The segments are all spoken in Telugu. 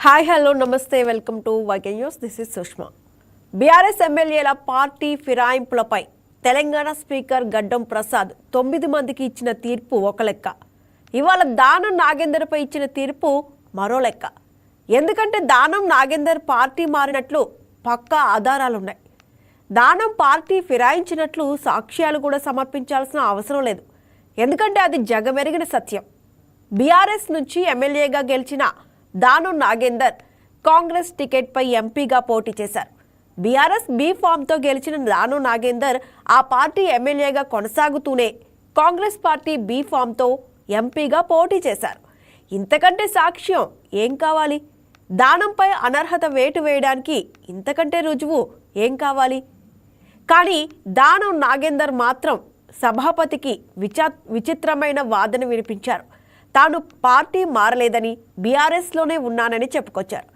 హాయ్ హలో నమస్తే welcome to YK news. This is Sushma. BRS ఎమ్మెల్యేల పార్టీ ఫిరాయింపులపై తెలంగాణ స్పీకర్ గడ్డం ప్రసాద్ 9 మందికి ఇచ్చిన తీర్పు ఒక లెక్క. ఇవాళ దానం నాగేందర్పై ఇచ్చిన తీర్పు మరో లెక్క. ఎందుకంటే దానం నాగేందర్ పార్టీ మారినట్లు పక్కా ఆధారాలున్నాయి. దానం పార్టీ ఫిరాయించినట్లు సాక్ష్యాలు కూడా సమర్పించాల్సిన అవసరం లేదు. ఎందుకంటే అది జగమెరిగిన సత్యం. బీఆర్ఎస్ నుంచి ఎమ్మెల్యేగా గెలిచిన దానం నాగేందర్ కాంగ్రెస్ టికెట్పై ఎంపీగా పోటీ చేశారు. బీఆర్ఎస్ బీ ఫామ్తో గెలిచిన దానం నాగేందర్ ఆ పార్టీ ఎమ్మెల్యేగా కొనసాగుతూనే కాంగ్రెస్ పార్టీ బీ ఫామ్తో ఎంపీగా పోటీ చేశారు. ఇంతకంటే సాక్ష్యం ఏం కావాలి? దానంపై అనర్హత వేటు వేయడానికి ఇంతకంటే రుజువు ఏం కావాలి? కానీ దానం నాగేందర్ మాత్రం సభాపతికి విచిత్రమైన వాదన వినిపించారు. తాను పార్టీ మారలేదని, బీఆర్ఎస్లోనే ఉన్నానని చెప్పుకొచ్చారు.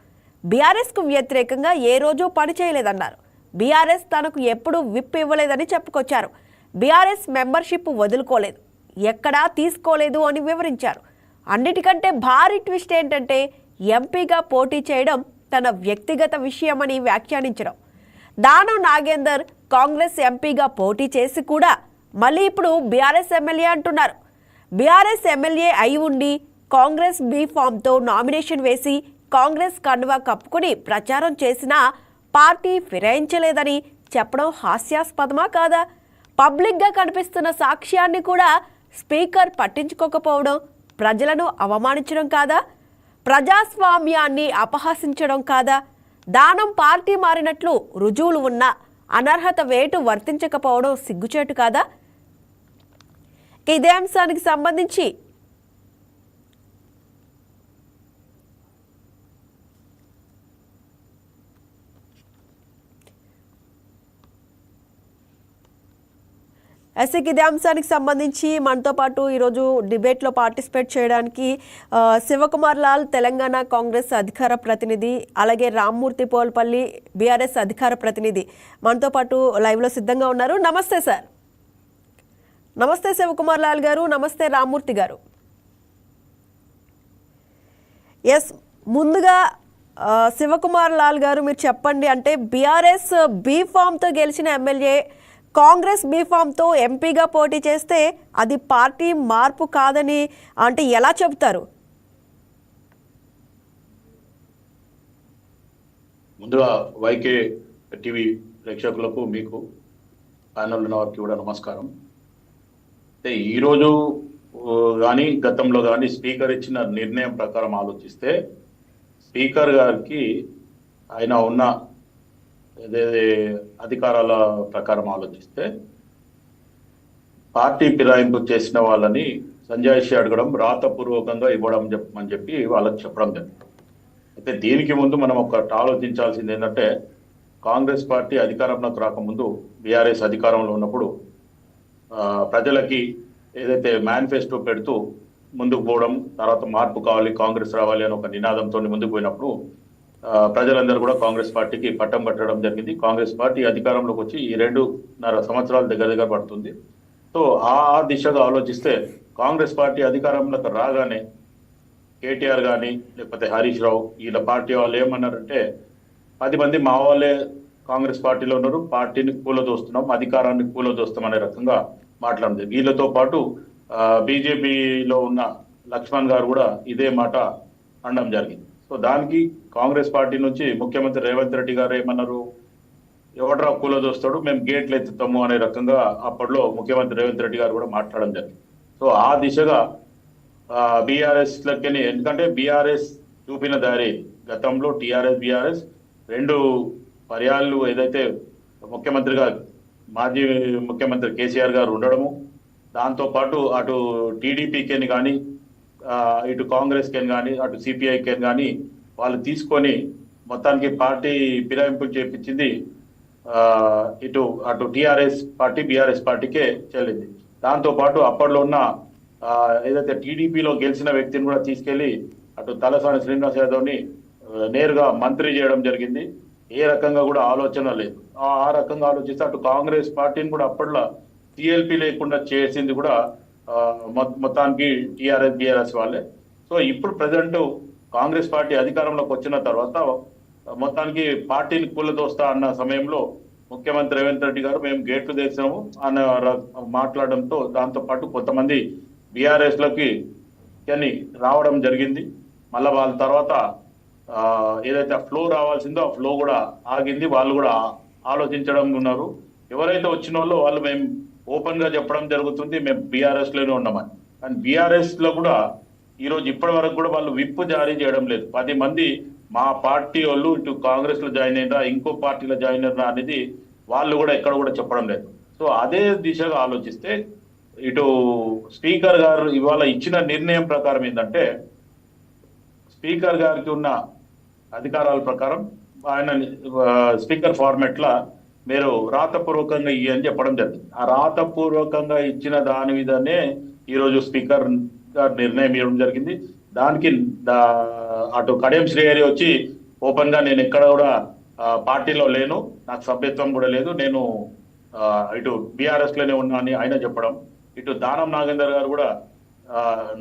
బీఆర్ఎస్కు వ్యతిరేకంగా ఏ రోజు పనిచేయలేదన్నారు. బీఆర్ఎస్ తనకు ఎప్పుడూ విప్ ఇవ్వలేదని చెప్పుకొచ్చారు. బీఆర్ఎస్ మెంబర్షిప్ వదులుకోలేదు, ఎక్కడా తీసుకోలేదు అని వివరించారు. అన్నిటికంటే భారీ ట్విస్ట్ ఏంటంటే ఎంపీగా పోటీ చేయడం తన వ్యక్తిగత విషయమని వ్యాఖ్యానించడం. దానం నాగేందర్ కాంగ్రెస్ ఎంపీగా పోటీ చేసి కూడా మళ్ళీ ఇప్పుడు బీఆర్ఎస్ ఎమ్మెల్యే అంటున్నారు. బీఆర్ఎస్ ఎమ్మెల్యే అయి ఉండి కాంగ్రెస్ బీ ఫామ్తో నామినేషన్ వేసి కాంగ్రెస్ కండువా కప్పుకుని ప్రచారం చేసినా పార్టీ ఫిరాయించలేదని చెప్పడం హాస్యాస్పదమా కాదా? పబ్లిక్గా కనిపిస్తున్న సాక్ష్యాన్ని కూడా స్పీకర్ పట్టించుకోకపోవడం ప్రజలను అవమానించడం కాదా? ప్రజాస్వామ్యాన్ని అపహసించడం కాదా? దానం పార్టీ మారినట్లు రుజువులు ఉన్నా అనర్హత వేటు వర్తించకపోవడం సిగ్గుచేటు కాదా? ఇదే అంశానికి సంబంధించి మనతో పాటు ఈరోజు డిబేట్లో పార్టిసిపేట్ చేయడానికి శివకుమార్ లాల్ తెలంగాణ కాంగ్రెస్ అధికార ప్రతినిధి, అలాగే రామ్మూర్తి పోల్పల్లి బీఆర్ఎస్ అధికార ప్రతినిధి మనతో పాటు లైవ్లో సిద్ధంగా ఉన్నారు. నమస్తే సార్. నమస్తే శివకుమార్ లాల్ గారు. నమస్తే రామ్మూర్తి గారు. ఎస్, ముందుగా శివకుమార్ లాల్ గారు మీరు చెప్పండి, అంటే బీఆర్ఎస్ బీ ఫామ్తో గెలిచిన ఎమ్మెల్యే కాంగ్రెస్ బీ ఫామ్తో ఎంపీగా పోటీ చేస్తే అది పార్టీ మార్పు కాదని అంటే ఎలా చెబుతారు? ముందుగా వైకే టీవీ ప్రేక్షకులకు, మీకు ప్యానల్ ఉన్న వారికి కూడా నమస్కారం. అయితే ఈరోజు కానీ గతంలో కానీ స్పీకర్ ఇచ్చిన నిర్ణయం ప్రకారం ఆలోచిస్తే స్పీకర్ గారికి ఆయన ఉన్న అధికారాల ప్రకారం ఆలోచిస్తే పార్టీ ఫిరాయింపు చేసిన వాళ్ళని సంజాయిషి అడగడం, రాతపూర్వకంగా ఇవ్వడం చెప్పమని చెప్పి వాళ్ళకి చెప్పడం జరిగింది. అయితే దీనికి ముందు మనం ఒకటి ఆలోచించాల్సింది ఏంటంటే, కాంగ్రెస్ పార్టీ అధికారంలోకి రాకముందు బీఆర్ఎస్ అధికారంలో ఉన్నప్పుడు ప్రజలకి ఏదైతే మేనిఫెస్టో పెడుతూ ముందుకు పోవడం, తర్వాత మార్పు కావాలి, కాంగ్రెస్ రావాలి అని ఒక నినాదంతో ముందుకు పోయినప్పుడు ప్రజలందరూ కూడా కాంగ్రెస్ పార్టీకి పట్టం కట్టడం జరిగింది. కాంగ్రెస్ పార్టీ అధికారంలోకి వచ్చి ఈ 2.5 సంవత్సరాలు దగ్గర పడుతుంది. సో ఆ దిశగా ఆలోచిస్తే కాంగ్రెస్ పార్టీ అధికారంలోకి రాగానే కేటీఆర్ కానీ లేకపోతే హరీష్ రావు వీళ్ళ పార్టీ వాళ్ళు ఏమన్నారంటే, 10 మంది మా వాళ్ళే కాంగ్రెస్ పార్టీలో ఉన్నారు, పార్టీని కూలదోస్తున్నాం, అధికారాన్ని కూలదోస్తాం అనే రకంగా మాట్లాడింది. వీళ్ళతో పాటు బీజేపీలో ఉన్న లక్ష్మణ్ గారు కూడా ఇదే మాట అనడం జరిగింది. సో దానికి కాంగ్రెస్ పార్టీ నుంచి ముఖ్యమంత్రి రేవంత్ రెడ్డి గారు ఏమన్నారు, ఎవడరా కూలదోస్తాడు, మేము గేట్లు ఎత్తుతాము అనే రకంగా అప్పట్లో ముఖ్యమంత్రి రేవంత్ రెడ్డి గారు కూడా మాట్లాడడం జరిగింది. సో ఆ దిశగా బీఆర్ఎస్ లకి, ఎందుకంటే బీఆర్ఎస్ చూపిన దారి గతంలో టీఆర్ఎస్ బీఆర్ఎస్ 2 పర్యాలు ఏదైతే ముఖ్యమంత్రిగా మాజీ ముఖ్యమంత్రి కేసీఆర్ గారు ఉండడము, దాంతోపాటు అటు టీడీపీకేని కానీ ఇటు కాంగ్రెస్ కేని కానీ అటు సిపిఐకేని కానీ వాళ్ళు తీసుకొని మొత్తానికి పార్టీ ఫిరాయింపు చేపించింది అటు టీఆర్ఎస్ పార్టీ బీఆర్ఎస్ పార్టీకే చెల్లింది. దాంతోపాటు అప్పట్లో ఉన్న ఏదైతే టీడీపీలో గెలిచిన వ్యక్తిని కూడా తీసుకెళ్లి అటు తలసాని శ్రీనివాస్ యాదవ్ని నేరుగా మంత్రి చేయడం జరిగింది. ఏ రకంగా కూడా ఆలోచన లేదు. ఆ రకంగా ఆలోచిస్తే అటు కాంగ్రెస్ పార్టీని కూడా అప్పట్లో టీఎల్పీ లేకుండా చేసింది కూడా మొత్తానికి టీఆర్ఎస్ బీఆర్ఎస్ వాళ్ళే. సో ఇప్పుడు ప్రజెంట్ కాంగ్రెస్ పార్టీ అధికారంలోకి వచ్చిన తర్వాత మొత్తానికి పార్టీని కూలదోస్తా అన్న సమయంలో ముఖ్యమంత్రి రేవంత్ రెడ్డి గారు మేము గేట్లు తెరిచాము అన్న మాట్లాడడంతో దాంతో పాటు కొంతమంది బీఆర్ఎస్ లోకి కానీ రావడం జరిగింది. మళ్ళీ వాళ్ళ తర్వాత ఏదైతే ఫ్లో రావాల్సిందో ఆ ఫ్లో కూడా ఆగింది. వాళ్ళు కూడా ఆలోచించడం ఉన్నారు. ఎవరైతే వచ్చిన వాళ్ళు మేము ఓపెన్ గా చెప్పడం జరుగుతుంది మేము బీఆర్ఎస్ లోనే ఉన్నామని. కానీ బీఆర్ఎస్ లో కూడా ఈరోజు ఇప్పటి వరకు కూడా వాళ్ళు విప్ జారీ చేయడం లేదు. 10 మంది మా పార్టీ వాళ్ళు ఇటు కాంగ్రెస్ లో జాయిన్ అయినరా ఇంకో పార్టీలో జాయిన్ అయినరా అనేది వాళ్ళు కూడా ఎక్కడ కూడా చెప్పడం లేదు. సో అదే దిశగా ఆలోచిస్తే ఇటు స్పీకర్ గారు ఇవాళ ఇచ్చిన నిర్ణయం ప్రకారం ఏంటంటే స్పీకర్ గారికి ఉన్న అధికారాల ప్రకారం ఆయన స్పీకర్ ఫార్మెట్ లా మీరు రాతపూర్వకంగా ఇయ్యని చెప్పడం జరిగింది. ఆ రాతపూర్వకంగా ఇచ్చిన దాని మీదనే ఈరోజు స్పీకర్ గారు నిర్ణయం ఇవ్వడం జరిగింది. దానికి అటు కడియం శ్రీహరి వచ్చి ఓపెన్ గా నేను ఎక్కడ కూడా పార్టీలో లేను, నాకు సభ్యత్వం కూడా లేదు, నేను ఇటు బీఆర్ఎస్ లోనే ఉన్నా అని ఆయన చెప్పడం. ఇటు దానం నాగేందర్ గారు కూడా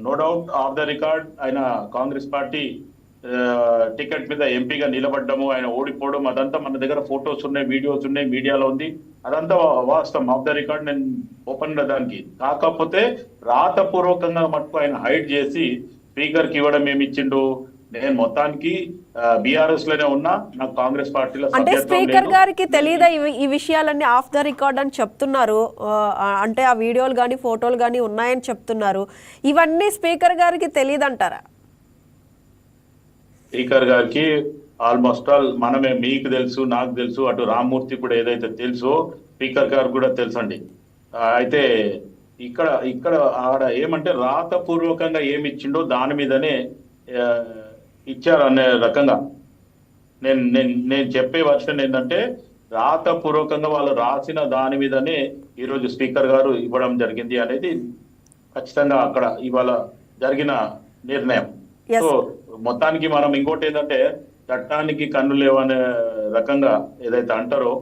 no doubt off the record ఆయన కాంగ్రెస్ పార్టీ టికెట్ మీద ఎంపీగా నిలబడ్డము, ఆయన ఓడిపోవడం అదంతా మన దగ్గర ఫొటోస్ ఉన్నాయి, వీడియోస్ ఉన్నాయి, మీడియాలో ఉంది. అదంతా వాస్తవం, ఆఫ్ ద రికార్డ్. నేను ఓపెన్ గా దానికి కాకపోతే రాతపూర్వకంగా మటుకు ఆయన హైడ్ చేసి స్పీకర్ కి ఇవ్వడం ఏమి ఇచ్చిండు, నేను మొత్తానికి బీఆర్ఎస్ లోనే ఉన్నా, నాకు కాంగ్రెస్ పార్టీలో అంటే స్పీకర్ గారికి తెలియదా ఈ విషయాలన్నీ ఆఫ్ ద రికార్డ్ అని చెప్తున్నారు. అంటే ఆ వీడియోలు కానీ ఫోటోలు కానీ ఉన్నాయని చెప్తున్నారు. ఇవన్నీ స్పీకర్ గారికి తెలియదంటారా? స్పీకర్ గారికి ఆల్మోస్ట్ ఆల్ మనమే, మీకు తెలుసు, నాకు తెలుసు, అటు రామ్మూర్తి కూడా ఏదైతే తెలుసో స్పీకర్ గారు కూడా తెలుసండి. అయితే ఇక్కడ ఆడ ఏమంటే రాతపూర్వకంగా ఏమి ఇచ్చిండో దాని మీదనే ఇచ్చారు అనే రకంగా నేను చెప్పే వర్షన్ ఏంటంటే రాతపూర్వకంగా వాళ్ళు రాసిన దాని మీదనే ఈరోజు స్పీకర్ గారు ఇవ్వడం జరిగింది అనేది ఖచ్చితంగా అక్కడ ఇవాళ జరిగిన నిర్ణయం. సో మొత్తానికి మనం ఇంకోటి ఏంటంటే చట్టానికి కన్ను లేవనే రకంగా ఏదైతే అంటారో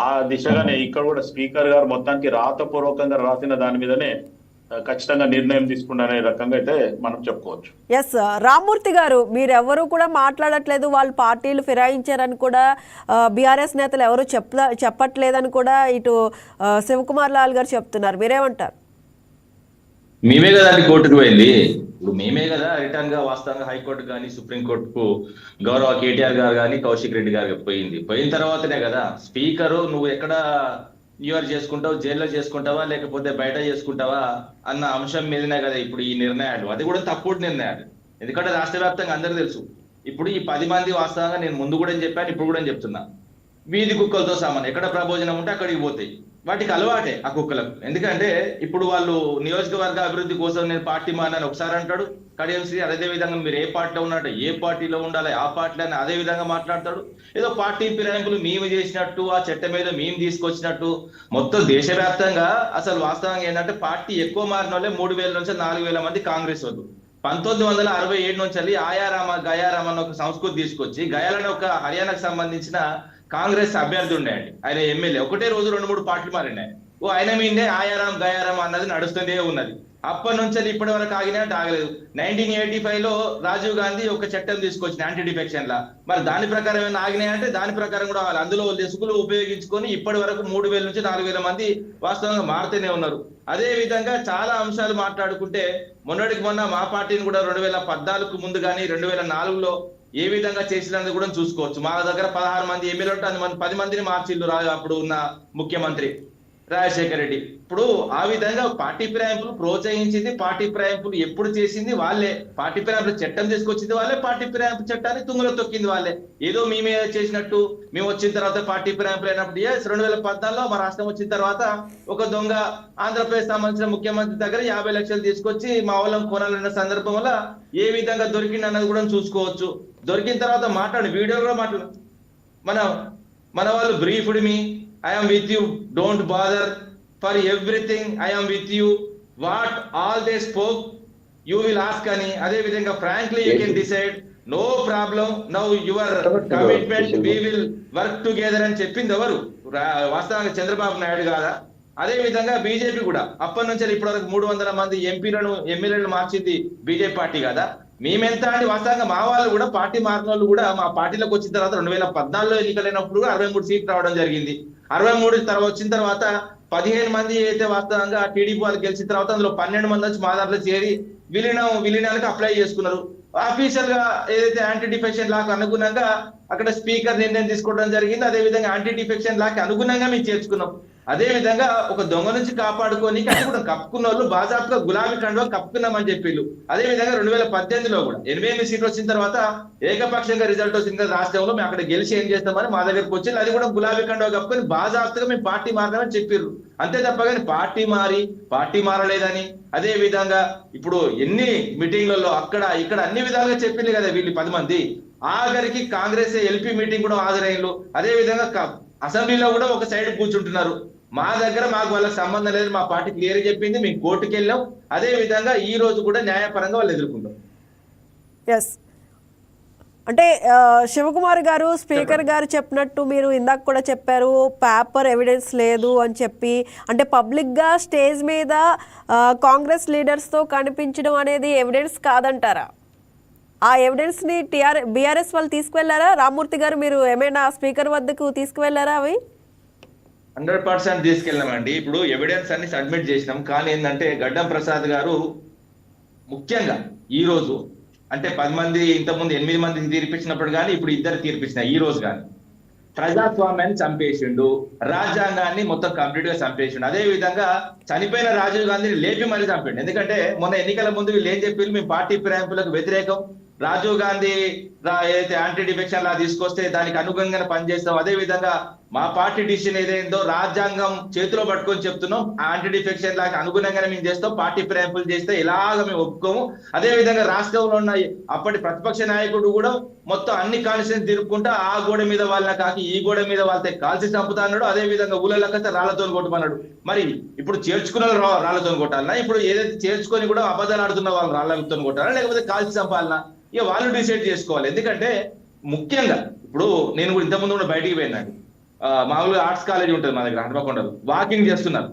ఆ దిశగానే ఇక్కడ కూడా స్పీకర్ గారు మొత్తానికి రాతపూర్వకంగా రాసిన దాని మీదనే ఖచ్చితంగా నిర్ణయం తీసుకున్న రకంగా అయితే మనం చెప్పుకోవచ్చు. ఎస్ రామ్మూర్తి గారు, మీరెవరూ కూడా మాట్లాడట్లేదు, వాళ్ళు పార్టీలు ఫిరాయించారని కూడా బీఆర్ఎస్ నేతలు ఎవరు చెప్పట్లేదని కూడా ఇటు శివకుమార్ లాల్ గారు చెప్తున్నారు. మీరేమంటారు? మేమే కదా అది కోర్టుకు పోయింది. ఇప్పుడు మేమే కదా రిటర్న్ గా వాస్తవంగా హైకోర్టు కానీ సుప్రీంకోర్టుకు గౌరవ కేటీఆర్ గారు కానీ కౌశిక్ రెడ్డి గారు పోయిన తర్వాతనే కదా స్పీకరు నువ్వు ఎక్కడ న్యూయార్క్ చేసుకుంటావు, జైల్లో చేసుకుంటావా లేకపోతే బయట చేసుకుంటావా అన్న అంశం మీదనే కదా ఇప్పుడు ఈ నిర్ణయాలు. అది కూడా తప్పుడు నిర్ణయాలు. ఎందుకంటే రాష్ట్ర వ్యాప్తంగా అందరూ తెలుసు. ఇప్పుడు ఈ 10 మంది వాస్తవంగా నేను ముందు కూడా చెప్పాను, ఇప్పుడు కూడా చెప్తున్నా, వీధి కుక్కలతో సామాన్ ఎక్కడ ప్రభోజనం ఉంటే అక్కడికి పోతాయి. వాటికి అలవాటే ఆ కుక్కలకు. ఎందుకంటే ఇప్పుడు వాళ్ళు నియోజకవర్గ అభివృద్ధి కోసం నేను పార్టీ మానని ఒకసారి అంటాడు కడియం శ్రీ, అదే విధంగా మీరు ఏ పార్టీలో ఉన్నారో ఏ పార్టీలో ఉండాలి ఆ పార్టీలో అని అదే విధంగా మాట్లాడతాడు. ఏదో పార్టీ ఫిరాయింపులు మేము చేసినట్టు, ఆ చట్టం మీద మేము తీసుకొచ్చినట్టు. మొత్తం దేశవ్యాప్తంగా అసలు వాస్తవంగా ఏంటంటే పార్టీ ఎక్కువ మారిన వాళ్ళే 3000 నుంచి 4000 మంది కాంగ్రెస్ వాళ్ళు. 1967 నుంచి ఆయారామ గయారామ అన్న ఒక సంస్కృతి తీసుకొచ్చి గయాలని ఒక హర్యానాకు సంబంధించిన కాంగ్రెస్ అభ్యర్థి ఉండేయండి, ఆయన ఎమ్మెల్యే ఒకటే రోజు 2-3 పార్టీలు మారినాయి. ఆయన మీదే ఆయారాం గయారాం అన్నది నడుస్తూనే ఉన్నది. అప్పటి నుంచి ఇప్పటి వరకు ఆగినట్టు ఆగలేదు. 1985లో రాజీవ్ గాంధీ ఒక చట్టం తీసుకొచ్చిన యాంటీ డిఫెక్షన్ లా, మరి దాని ప్రకారం ఏమైనా ఆగినాయంటే దాని ప్రకారం కూడా అందులో లెసుకులు ఉపయోగించుకొని ఇప్పటి వరకు 3000 నుంచి 4000 మంది వాస్తవంగా మారుతూనే ఉన్నారు. అదే విధంగా చాలా అంశాలు మాట్లాడుకుంటే మొన్నటికి మొన్న మా పార్టీని కూడా 2014కు ముందు కానీ 2004లో ఏ విధంగా చేసినందుకు కూడా చూసుకోవచ్చు. మా దగ్గర 16 మంది ఎమ్మెల్యేలు ఉంటే 10 మందిని మార్చిల్లు అప్పుడు ఉన్న ముఖ్యమంత్రి రాజశేఖర రెడ్డి. ఇప్పుడు ఆ విధంగా పార్టీ ఫిరాయింపులు ప్రోత్సహించింది, పార్టీ ఫిరాయింపులు ఎప్పుడు చేసింది వాళ్ళే, పార్టీ ఫిరాయింపులు చట్టం తీసుకొచ్చింది వాళ్ళే, పార్టీ ఫిరాయింపు చట్టాన్ని తుంగలో తొక్కింది వాళ్ళే. ఏదో మేమే చేసినట్టు మేము వచ్చిన తర్వాత పార్టీ ఫిరాయింపులు అయినప్పుడు 2014లో మా రాష్ట్రం వచ్చిన తర్వాత ఒక దొంగ ఆంధ్రప్రదేశ్ సంబంధించిన ముఖ్యమంత్రి దగ్గర 50 లక్షలు తీసుకొచ్చి మా వాళ్ళం కొనాలన్న సందర్భం వల్ల ఏ విధంగా దొరికింది అన్నది కూడా చూసుకోవచ్చు. దొరికిన తర్వాత వీడియోలో కూడా మాట్లాడు మన వాళ్ళు briefed me, I am with you, don't bother, for everything I am with you, what all they spoke you will ask ani, ade vidhanga frankly you can decide, no problem, now your commitment we will work together అని చెప్పింది ఎవరు? వాస్తవంగా చంద్రబాబు నాయుడు కాదా? అదే విధంగా బీజేపీ కూడా అప్పటి నుంచి ఇప్పటి వరకు 300 మంది ఎంపీలను ఎమ్మెల్యేలను మార్చింది బీజేపీ పార్టీ కదా. మేమెంత అంటే వాస్తవంగా మా వాళ్ళు కూడా పార్టీ మారిన వాళ్ళు కూడా మా పార్టీలోకి వచ్చిన తర్వాత 2014లో ఎన్నికలైనప్పుడు 63 సీట్లు రావడం జరిగింది. 63 తర్వాత వచ్చిన తర్వాత 15 మంది అయితే వాస్తవంగా టీడీపీ వాళ్ళు గెలిచిన తర్వాత అందులో 12 మంది వచ్చి మా దాంట్లో చేరి విలీనానికి అప్లై చేసుకున్నారు. అఫీషియల్ గా ఏదైతే యాంటీ డిఫెక్షన్ లాకు అనుగుణంగా అక్కడ స్పీకర్ నిర్ణయం తీసుకోవడం జరిగింది. అదే విధంగా యాంటీ డిఫెక్షన్ లాకి అనుగుణంగా మేము చేర్చుకున్నాం. అదే విధంగా ఒక దొంగ నుంచి కాపాడుకొని అది కూడా కప్పుకున్న వాళ్ళు బాజాబ్గా గులాబీ కండువా కప్పుకున్నామని చెప్పిళ్ళు. అదే విధంగా 2018లో కూడా 88 సీట్లు వచ్చిన తర్వాత ఏకపక్షంగా రిజల్ట్ వచ్చింది కదా రాష్ట్రంలో, మేము అక్కడ గెలిచి ఏం చేస్తామని మా దగ్గరకు వచ్చి అది కూడా గులాబీ కండువా కప్పుకొని బాజాబ్గా మేము పార్టీ మారదామని చెప్పిర్రు. అంతే తప్ప కానీ పార్టీ మారలేదని, అదే విధంగా ఇప్పుడు ఎన్ని మీటింగ్లలో అక్కడ ఇక్కడ అన్ని విధాలుగా చెప్పింది కదా వీళ్ళు 10 మంది. ఆఖరికి కాంగ్రెస్ ఎల్పీ మీటింగ్ కూడా హాజరైన్లు. అదే విధంగా అసెంబ్లీలో కూడా ఒక సైడ్ కూర్చుంటున్నారు. మా దగ్గర మాకు వాళ్ళకి సంబంధం లేదు, మా పార్టీ క్లియర్ చెప్పింది, మేము కోర్టుకు వెళ్ళాం. అదే విధంగా ఈ రోజు కూడా న్యాయపరంగా వాళ్ళు ఎదుర్కొంటాం. ఎస్ అంటే శివకుమార్ గారు, స్పీకర్ గారు చెప్పినట్టు మీరు ఇందాక కూడా చెప్పారు పేపర్ ఎవిడెన్స్ లేదు అని చెప్పి, అంటే పబ్లిక్గా స్టేజ్ మీద కాంగ్రెస్ లీడర్స్తో కనిపించడం అనేది ఎవిడెన్స్ కాదంటారా? ఆ ఎవిడెన్స్ని బీఆర్ఎస్ వాళ్ళు తీసుకువెళ్ళారా? రామ్మూర్తి గారు మీరు ఏమైనా స్పీకర్ వద్దకు తీసుకువెళ్ళారా? అవి 100% తీసుకెళ్ళామండి. ఇప్పుడు ఎవిడెన్స్ అన్ని సబ్మిట్ చేసినాం. కానీ ఏంటంటే గడ్డం ప్రసాద్ గారు ముఖ్యంగా ఈ రోజు అంటే 10 మంది ఇంతకుముందు 8 మందికి తీర్పించినప్పుడు కానీ ఇప్పుడు 2 తీర్పించిన ఈ రోజు కానీ ప్రజాస్వామ్యాన్ని చంపేసిండు, రాజ్యాంగాన్ని మొత్తం కంప్లీట్ గా చంపేసిండు. అదే విధంగా చనిపోయిన రాజీవ్ గాంధీని లేపి మరీ చంపండి. ఎందుకంటే మొన్న ఎన్నికల ముందు వీళ్ళు ఏం చెప్పి మేము పార్టీ ఫిరాయింపులకు వ్యతిరేకం, రాజీవ్ గాంధీ ఏదైతే యాంటీ డిఫెక్షన్ లా తీసుకొస్తే దానికి అనుగుణంగా పనిచేస్తాం. అదే విధంగా మా పార్టీ డిసిషన్ ఏదైందో రాజ్యాంగం చేతిలో పట్టుకొని చెప్తున్నాం, యాంటీ డిఫెక్షన్ లాగా అనుగుణంగానే మేము చేస్తాం, పార్టీ ఫిరాయింపులు చేస్తే ఇలాగ మేము ఒప్పుకోము. అదే విధంగా రాష్ట్రంలో ఉన్న అప్పటి ప్రతిపక్ష నాయకుడు కూడా మొత్తం అన్ని కాన్స్టిట్యూన్స్ తిరుపుకుంటా ఆ గోడ మీద వాళ్ళ కాకి ఈ గోడ మీద వాళ్ళతో కాల్చి చంపుతా అన్నాడు. అదే విధంగా ఊళ్ళకైతే రాళ్లతో కొట్టమన్నాడు. మరి ఇప్పుడు చేర్చుకున్న రాళ్లతో కొట్టాలన్నా, ఇప్పుడు ఏదైతే చేర్చుకొని కూడా అబద్ధాలు ఆడుతున్న వాళ్ళు రాళ్లతో కొట్టాలా, లేకపోతే కాల్చి చంపాలన్నా, ఇక వాళ్ళు డిసైడ్ చేసుకోవాలి. ఎందుకంటే ముఖ్యంగా ఇప్పుడు నేను కూడా ఇంతకుముందు కూడా బయటికి పోయినాను, మామూలుగా ఆర్ట్స్ కాలేజీ ఉంటుంది మా దగ్గర హనుమకొండలో, వాకింగ్ చేస్తున్నారు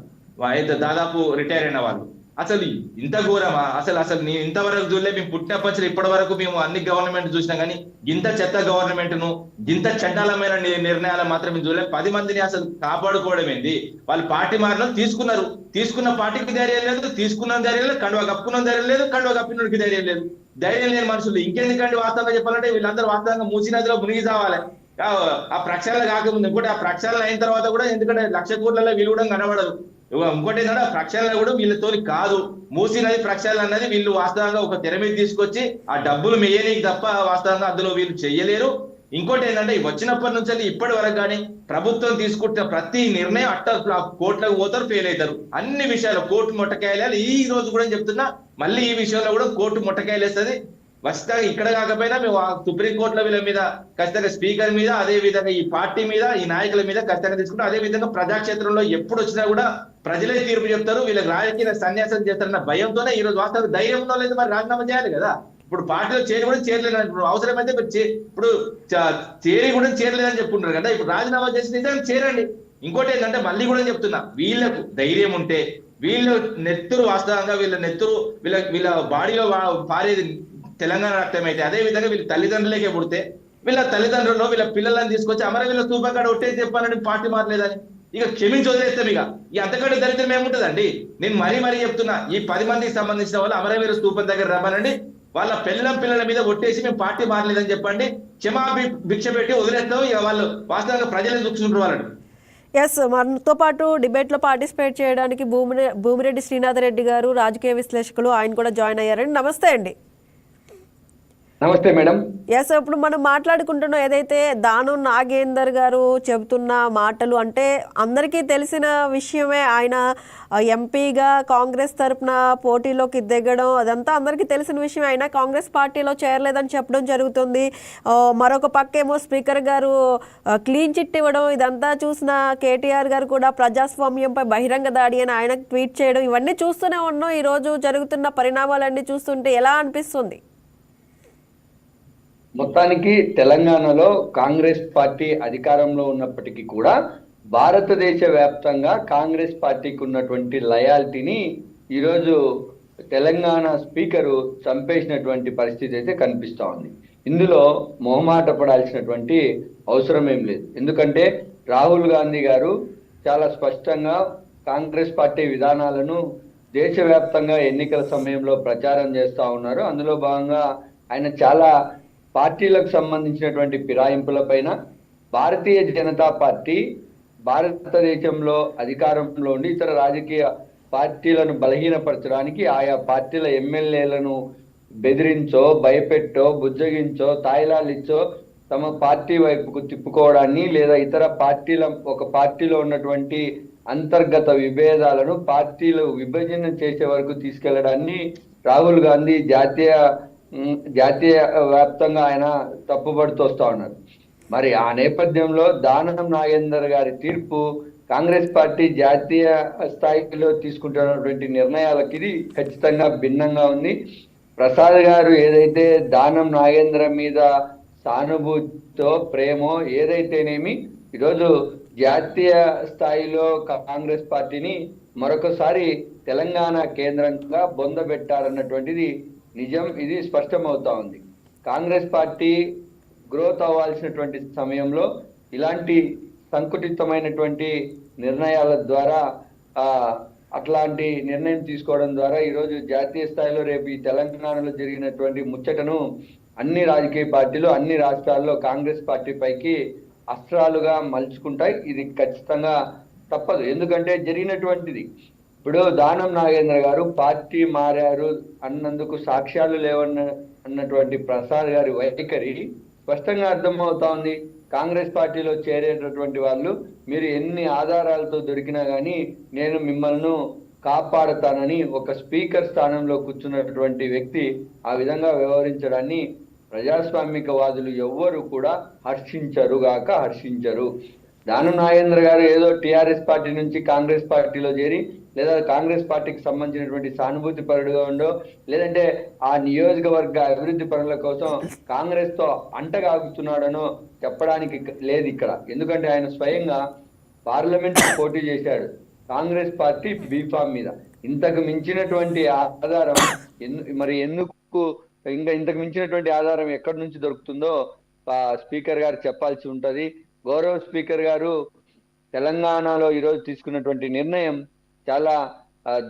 అయితే దాదాపు రిటైర్ అయిన వాళ్ళు. అసలు ఇంత ఘోరమా? అసలు నేను ఇంతవరకు చూడలే. మేము పుట్టినప్పటి ఇప్పటి వరకు మేము అన్ని గవర్నమెంట్ చూసినా కానీ ఇంత చెత్త గవర్నమెంట్ ను ఇంత చండాలమైన నిర్ణయాలు మాత్రం మేము చూడలేదు. 10 మందిని అసలు కాపాడుకోవడం ఏంది? వాళ్ళు పార్టీ మారడం తీసుకున్న పార్టీకి ధైర్యం లేదు, తీసుకున్న ధైర్యం లేదు, కండువా కప్పుకున్న ధైర్యం లేదు, కండువా కప్పినోడికి ధైర్యం లేదు. ధైర్యం లేని మనుషులు ఇంకెందుకంటే వాస్తవంగా చెప్పాలంటే వీళ్ళందరూ వాస్తవంగా మూసి నదిలో మునిగి చావాలి. ఆ ప్రక్షాళన కాకముందు ఇంకోటి ఆ ప్రక్షాళన అయిన తర్వాత కూడా, ఎందుకంటే 1,00,000 కోట్లలో వీళ్ళు కూడా కనబడదు. ఇంకోటి ఏంటంటే ఆ ప్రక్షాళన కూడా వీళ్ళతో కాదు, మూసి నది ప్రక్షాళన అన్నది వీళ్ళు వాస్తవంగా ఒక తెర మీద తీసుకొచ్చి ఆ డబ్బులు మేయనీకి తప్ప వాస్తవంగా అందులో వీళ్ళు చెయ్యలేరు. ఇంకోటి ఏంటంటే వచ్చినప్పటి నుంచి ఇప్పటి వరకు కానీ ప్రభుత్వం తీసుకుంటున్న ప్రతి నిర్ణయం కోర్టులకు పోతారు, ఫెయిల్ అవుతారు. అన్ని విషయాలు కోర్టు మొట్టకాయలు. ఈ రోజు కూడా చెప్తున్నా, మళ్ళీ ఈ విషయంలో కూడా కోర్టు మొట్టకాయలు వేస్తుంది. ఖచ్చితంగా ఇక్కడ కాకపోయినా మేము సుప్రీంకోర్టులో వీళ్ళ మీద ఖచ్చితంగా స్పీకర్ మీద, అదే విధంగా ఈ పార్టీ మీద, ఈ నాయకుల మీద ఖచ్చితంగా తీసుకుంటాం. అదే విధంగా ప్రజాక్షేత్రంలో ఎప్పుడు వచ్చినా కూడా ప్రజలే తీర్పు చెప్తారు. వీళ్ళకి రాజకీయ సన్యాసం చేస్తారన్న భయంతోనే ఈ రోజు వాస్తవం ధైర్యం ఉందో లేదు మరి రాజీనామా చేయాలి కదా. ఇప్పుడు పార్టీలో చేరి కూడా చేరలేదు, ఇప్పుడు అవసరమైతే ఇప్పుడు చేరి కూడా చేరలేదని చెప్పుకుంటారు కదా. ఇప్పుడు రాజీనామా చేసి నిజంగా చేరండి. ఇంకోటి ఏంటంటే మళ్ళీ కూడా చెప్తున్నా, వీళ్ళకు ధైర్యం ఉంటే వీళ్ళు నెత్తురు వాస్తవంగా వీళ్ళ బాడీలో పారేది తెలంగాణ రక్తం అయితే, అదే విధంగా వీళ్ళ తల్లిదండ్రులకే పుడితే వీళ్ళ తల్లిదండ్రులు వీళ్ళ పిల్లలను తీసుకొచ్చి అమరవీళ్ళ స్తూపకాడ ఒట్టేసి చెప్పాలని పార్టీ మారలేదని ఇక క్షమించి వదిలేస్తాం. ఇక అంతకంటే దరిద్రం ఏముంటదండి? నేను మరీ చెప్తున్నా, ఈ 10 మందికి సంబంధించిన వాళ్ళు అమరవీర స్తూపం దగ్గర రమ్మనండి, వాళ్ళ పిల్లల మీద ఒట్టేసి మేము పార్టీ మారలేదని చెప్పండి, భిక్ష పెట్టి వదిలేస్తాం. ఇక వాళ్ళు వాస్తవంగా ప్రజలను చూసుకుంటారు వాళ్ళని. ఎస్, మనతో పాటు డిబేట్లో పార్టిసిపేట్ చేయడానికి భూమిరెడ్డి శ్రీనాథ్ రెడ్డి గారు, రాజకీయ విశ్లేషకులు, ఆయన కూడా జాయిన్ అయ్యారండి. నమస్తే అండి. నమస్తే మేడం. ఎస్, ఇప్పుడు మనం మాట్లాడుకుంటున్నాం ఏదైతే దానం నాగేందర్ గారు చెబుతున్న మాటలు, అంటే అందరికీ తెలిసిన విషయమే. ఆయన ఎంపీగా కాంగ్రెస్ తరఫున పోటీలోకి దిగడం అదంతా అందరికీ తెలిసిన విషయం. అయినా కాంగ్రెస్ పార్టీలో చేరలేదని చెప్పడం జరుగుతుంది. మరొక పక్కేమో స్పీకర్ గారు క్లీన్ చిట్ ఇవ్వడం, ఇదంతా చూసిన కేటీఆర్ గారు కూడా ప్రజాస్వామ్యంపై బహిరంగ దాడి అని ఆయన ట్వీట్ చేయడం, ఇవన్నీ చూస్తూనే ఉన్నాం. ఈరోజు జరుగుతున్న పరిణామాలన్నీ చూస్తుంటే ఎలా అనిపిస్తుంది? మొత్తానికి తెలంగాణలో కాంగ్రెస్ పార్టీ అధికారంలో ఉన్నప్పటికీ కూడా భారతదేశ వ్యాప్తంగా కాంగ్రెస్ పార్టీకి ఉన్నటువంటి లయాల్టీని ఈరోజు తెలంగాణ స్పీకరు చంపేసినటువంటి పరిస్థితి అయితే కనిపిస్తా ఉంది. ఇందులో మొహమాట పడాల్సినటువంటి అవసరం ఏం లేదు. ఎందుకంటే రాహుల్ గాంధీ గారు చాలా స్పష్టంగా కాంగ్రెస్ పార్టీ విధానాలను దేశవ్యాప్తంగా ఎన్నికల సమయంలో ప్రచారం చేస్తా ఉన్నారు. అందులో భాగంగా ఆయన చాలా పార్టీలకు సంబంధించినటువంటి ఫిరాయింపులపైన భారతీయ జనతా పార్టీ భారతదేశంలో అధికారంలో ఉండి ఇతర రాజకీయ పార్టీలను బలహీనపరచడానికి ఆయా పార్టీల ఎమ్మెల్యేలను బెదిరించో, భయపెట్టో, బుజ్జగించో, తాయిలాలు ఇచ్చో తమ పార్టీ వైపుకు తిప్పుకోవడాన్ని, లేదా ఇతర పార్టీల ఒక పార్టీలో ఉన్నటువంటి అంతర్గత విభేదాలను పార్టీలు విభజన చేసే వరకు తీసుకెళ్లడాన్ని రాహుల్ గాంధీ జాతీయ వ్యాప్తంగా ఆయన తప్పుపడుతూ వస్తా ఉన్నారు. మరి ఆ నేపథ్యంలో దానం నాగేందర్ గారి తీర్పు కాంగ్రెస్ పార్టీ జాతీయ స్థాయిలో తీసుకుంటున్నటువంటి నిర్ణయాలకి ఇది ఖచ్చితంగా భిన్నంగా ఉంది. ప్రసాద్ గారు ఏదైతే దానం నాగేంద్ర మీద సానుభూతితో ప్రేమో ఏదైతేనేమి ఈరోజు జాతీయ స్థాయిలో కాంగ్రెస్ పార్టీని మరొకసారి తెలంగాణ కేంద్రంగా బొందబెట్టారన్నటువంటిది నిజం. ఇది స్పష్టమవుతా ఉంది. కాంగ్రెస్ పార్టీ గ్రోత్ అవ్వాల్సినటువంటి సమయంలో ఇలాంటి సంకుచితమైనటువంటి నిర్ణయాల ద్వారా అట్లాంటి నిర్ణయం తీసుకోవడం ద్వారా ఈరోజు జాతీయ స్థాయిలో రేపు ఈ తెలంగాణలో జరిగినటువంటి ముచ్చటను అన్ని రాజకీయ పార్టీలు అన్ని రాష్ట్రాల్లో కాంగ్రెస్ పార్టీ పైకి అస్త్రాలుగా మలుచుకుంటాయి. ఇది ఖచ్చితంగా తప్పదు. ఎందుకంటే జరిగినటువంటిది ఇప్పుడు దానం నాగేంద్ర గారు పార్టీ మారారు అన్నందుకు సాక్ష్యాలు అన్నటువంటి ప్రసాద్ గారి వైఖరి స్పష్టంగా అర్థమవుతా ఉంది. కాంగ్రెస్ పార్టీలో చేరేటటువంటి వాళ్ళు మీరు ఎన్ని ఆధారాలతో దొరికినా కానీ నేను మిమ్మల్ని కాపాడతానని ఒక స్పీకర్ స్థానంలో కూర్చున్నటువంటి వ్యక్తి ఆ విధంగా వ్యవహరించడాన్ని ప్రజాస్వామికవాదులు ఎవ్వరు కూడా హర్షించరు. దానం నాగేంద్ర గారు ఏదో టిఆర్ఎస్ పార్టీ నుంచి కాంగ్రెస్ పార్టీలో చేరి లేదా కాంగ్రెస్ పార్టీకి సంబంధించినటువంటి సానుభూతి పరుడుగా ఉండో లేదంటే ఆ నియోజకవర్గ అభివృద్ధి పనుల కోసం కాంగ్రెస్ తో అంటగాగుతున్నాడనో చెప్పడానికి లేదు ఇక్కడ. ఎందుకంటే ఆయన స్వయంగా పార్లమెంట్ పోటీ చేశాడు కాంగ్రెస్ పార్టీ బీఫామ్ మీద. ఇంతకు మించినటువంటి ఆధారం మరి ఎందుకు ఇంకా ఇంతకు మించినటువంటి ఆధారం ఎక్కడి నుంచి దొరుకుతుందో స్పీకర్ గారు చెప్పాల్సి ఉంటది. గౌరవ స్పీకర్ గారు తెలంగాణలో ఈరోజు తీసుకున్నటువంటి నిర్ణయం చాలా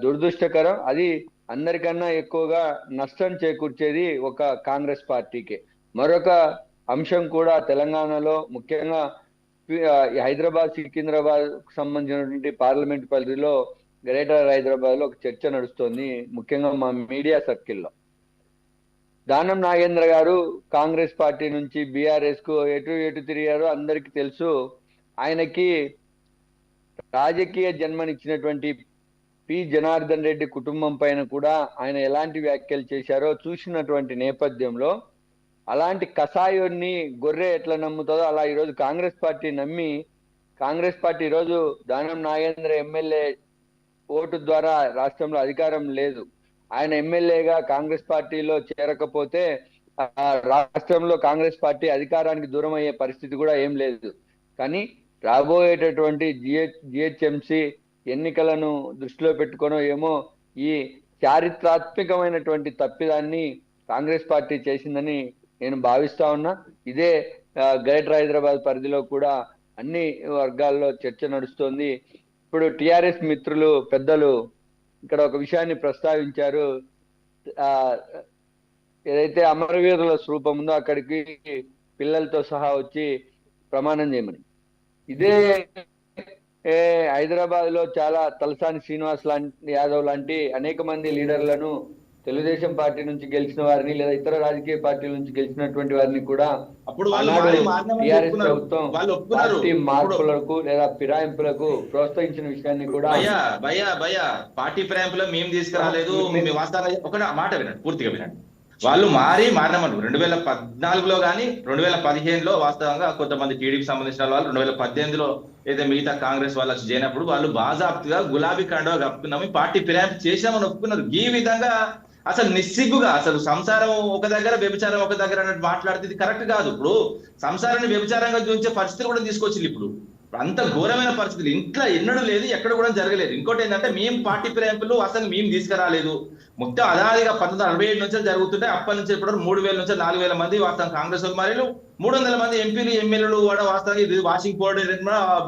దురదృష్టకరం. అది అందరికన్నా ఎక్కువగా నష్టం చేకూర్చేది ఒక కాంగ్రెస్ పార్టీకే. మరొక అంశం కూడా తెలంగాణలో ముఖ్యంగా హైదరాబాద్ సికింద్రాబాద్ సంబంధించినటువంటి పార్లమెంట్ పరిధిలో గ్రేటర్ హైదరాబాద్ లో ఒక చర్చ నడుస్తోంది, ముఖ్యంగా మా మీడియా సర్కిల్లో. దానం నాగేంద్ర గారు కాంగ్రెస్ పార్టీ నుంచి బీఆర్ఎస్ కు ఎటు తిరిగారో అందరికీ తెలుసు. ఆయనకి రాజకీయ జన్మనిచ్చినటువంటి పి జనార్దన్ రెడ్డి కుటుంబం పైన కూడా ఆయన ఎలాంటి వ్యాఖ్యలు చేశారో చూసినటువంటి నేపథ్యంలో అలాంటి కషాయాన్ని గొర్రె ఎట్లా నమ్ముతుందో అలా ఈరోజు కాంగ్రెస్ పార్టీ నమ్మి కాంగ్రెస్ పార్టీ ఈరోజు దానం నాగేంద్ర ఎమ్మెల్యే ఓటు ద్వారా రాష్ట్రంలో అధికారం లేదు. ఆయన ఎమ్మెల్యేగా కాంగ్రెస్ పార్టీలో చేరకపోతే రాష్ట్రంలో కాంగ్రెస్ పార్టీ అధికారానికి దూరం అయ్యే పరిస్థితి కూడా ఏం లేదు. కానీ రాబోయేటటువంటి జిహెచ్ఎంసి ఎన్నికలను దృష్టిలో పెట్టుకోనో ఏమో ఈ చారిత్రాత్మకమైనటువంటి తప్పిదాన్ని కాంగ్రెస్ పార్టీ చేసిందని నేను భావిస్తా ఉన్నా. ఇదే గ్రేటర్ హైదరాబాద్ పరిధిలో కూడా అన్ని వర్గాల్లో చర్చ నడుస్తోంది. ఇప్పుడు టిఆర్ఎస్ మిత్రులు పెద్దలు ఇక్కడ ఒక విషయాన్ని ప్రస్తావించారు. ఏదైతే అమరవీరుల స్వరూపం ఉందో అక్కడికి పిల్లలతో సహా వచ్చి ప్రమాణం చేయమని. ఇదే హైదరాబాద్ లో చాలా తలసాని శ్రీనివాస్ యాదవ్ లాంటి అనేక మంది లీడర్లను తెలుగుదేశం పార్టీ నుంచి గెలిచిన వారిని లేదా ఇతర రాజకీయ పార్టీల నుంచి గెలిచినటువంటి వారిని కూడా టిఆర్ఎస్ ప్రభుత్వం పార్టీ మార్పులకు లేదా ఫిరాయింపులకు ప్రోత్సహించిన విషయాన్ని కూడా పార్టీ ఫిరాయింపులో మేము తీసుకురాలేదు. ఒక మాట వినండి, పూర్తిగా వినండి. వాళ్ళు మారినామన్నారు 2014లో కానీ 2015లో వాస్తవంగా కొంతమంది టీడీపీ సంబంధించిన వాళ్ళు 2018లో ఏదో మిగతా కాంగ్రెస్ వాళ్ళు వచ్చి చేయనప్పుడు వాళ్ళు బాజాప్తుగా గులాబీ కండువా కప్పుకున్నాము, పార్టీ ఫిరాయింపు చేసామని ఒప్పుకున్నారు. ఈ విధంగా అసలు నిస్సిగ్గుగా అసలు సంసారం ఒక దగ్గర వ్యభిచారం ఒక దగ్గర అన్నట్టు మాట్లాడితే ఇది కరెక్ట్ కాదు. ఇప్పుడు సంసారాన్ని వ్యభిచారంగా చూపించే పరిస్థితులు కూడా తీసుకొచ్చింది. ఇప్పుడు అంత ఘోరమైన పరిస్థితులు ఇంట్లో ఎన్నడూ లేదు, ఎక్కడ కూడా జరగలేదు. ఇంకోటి ఏంటంటే మేము పార్టీ ఫిరాయింపులు అసలు మేము తీసుకురాలేదు. మొత్తం అదాదిగా 1967 నుంచి జరుగుతుంటే అప్పటి నుంచి ఇప్పుడు 3000 నుంచి 4000 మంది వాస్తవం కాంగ్రెస్ మరియు 300 మంది ఎంపీలు ఎమ్మెల్యేలు కూడా వాస్తవంగా ఇది వాషింగ్ పౌడర్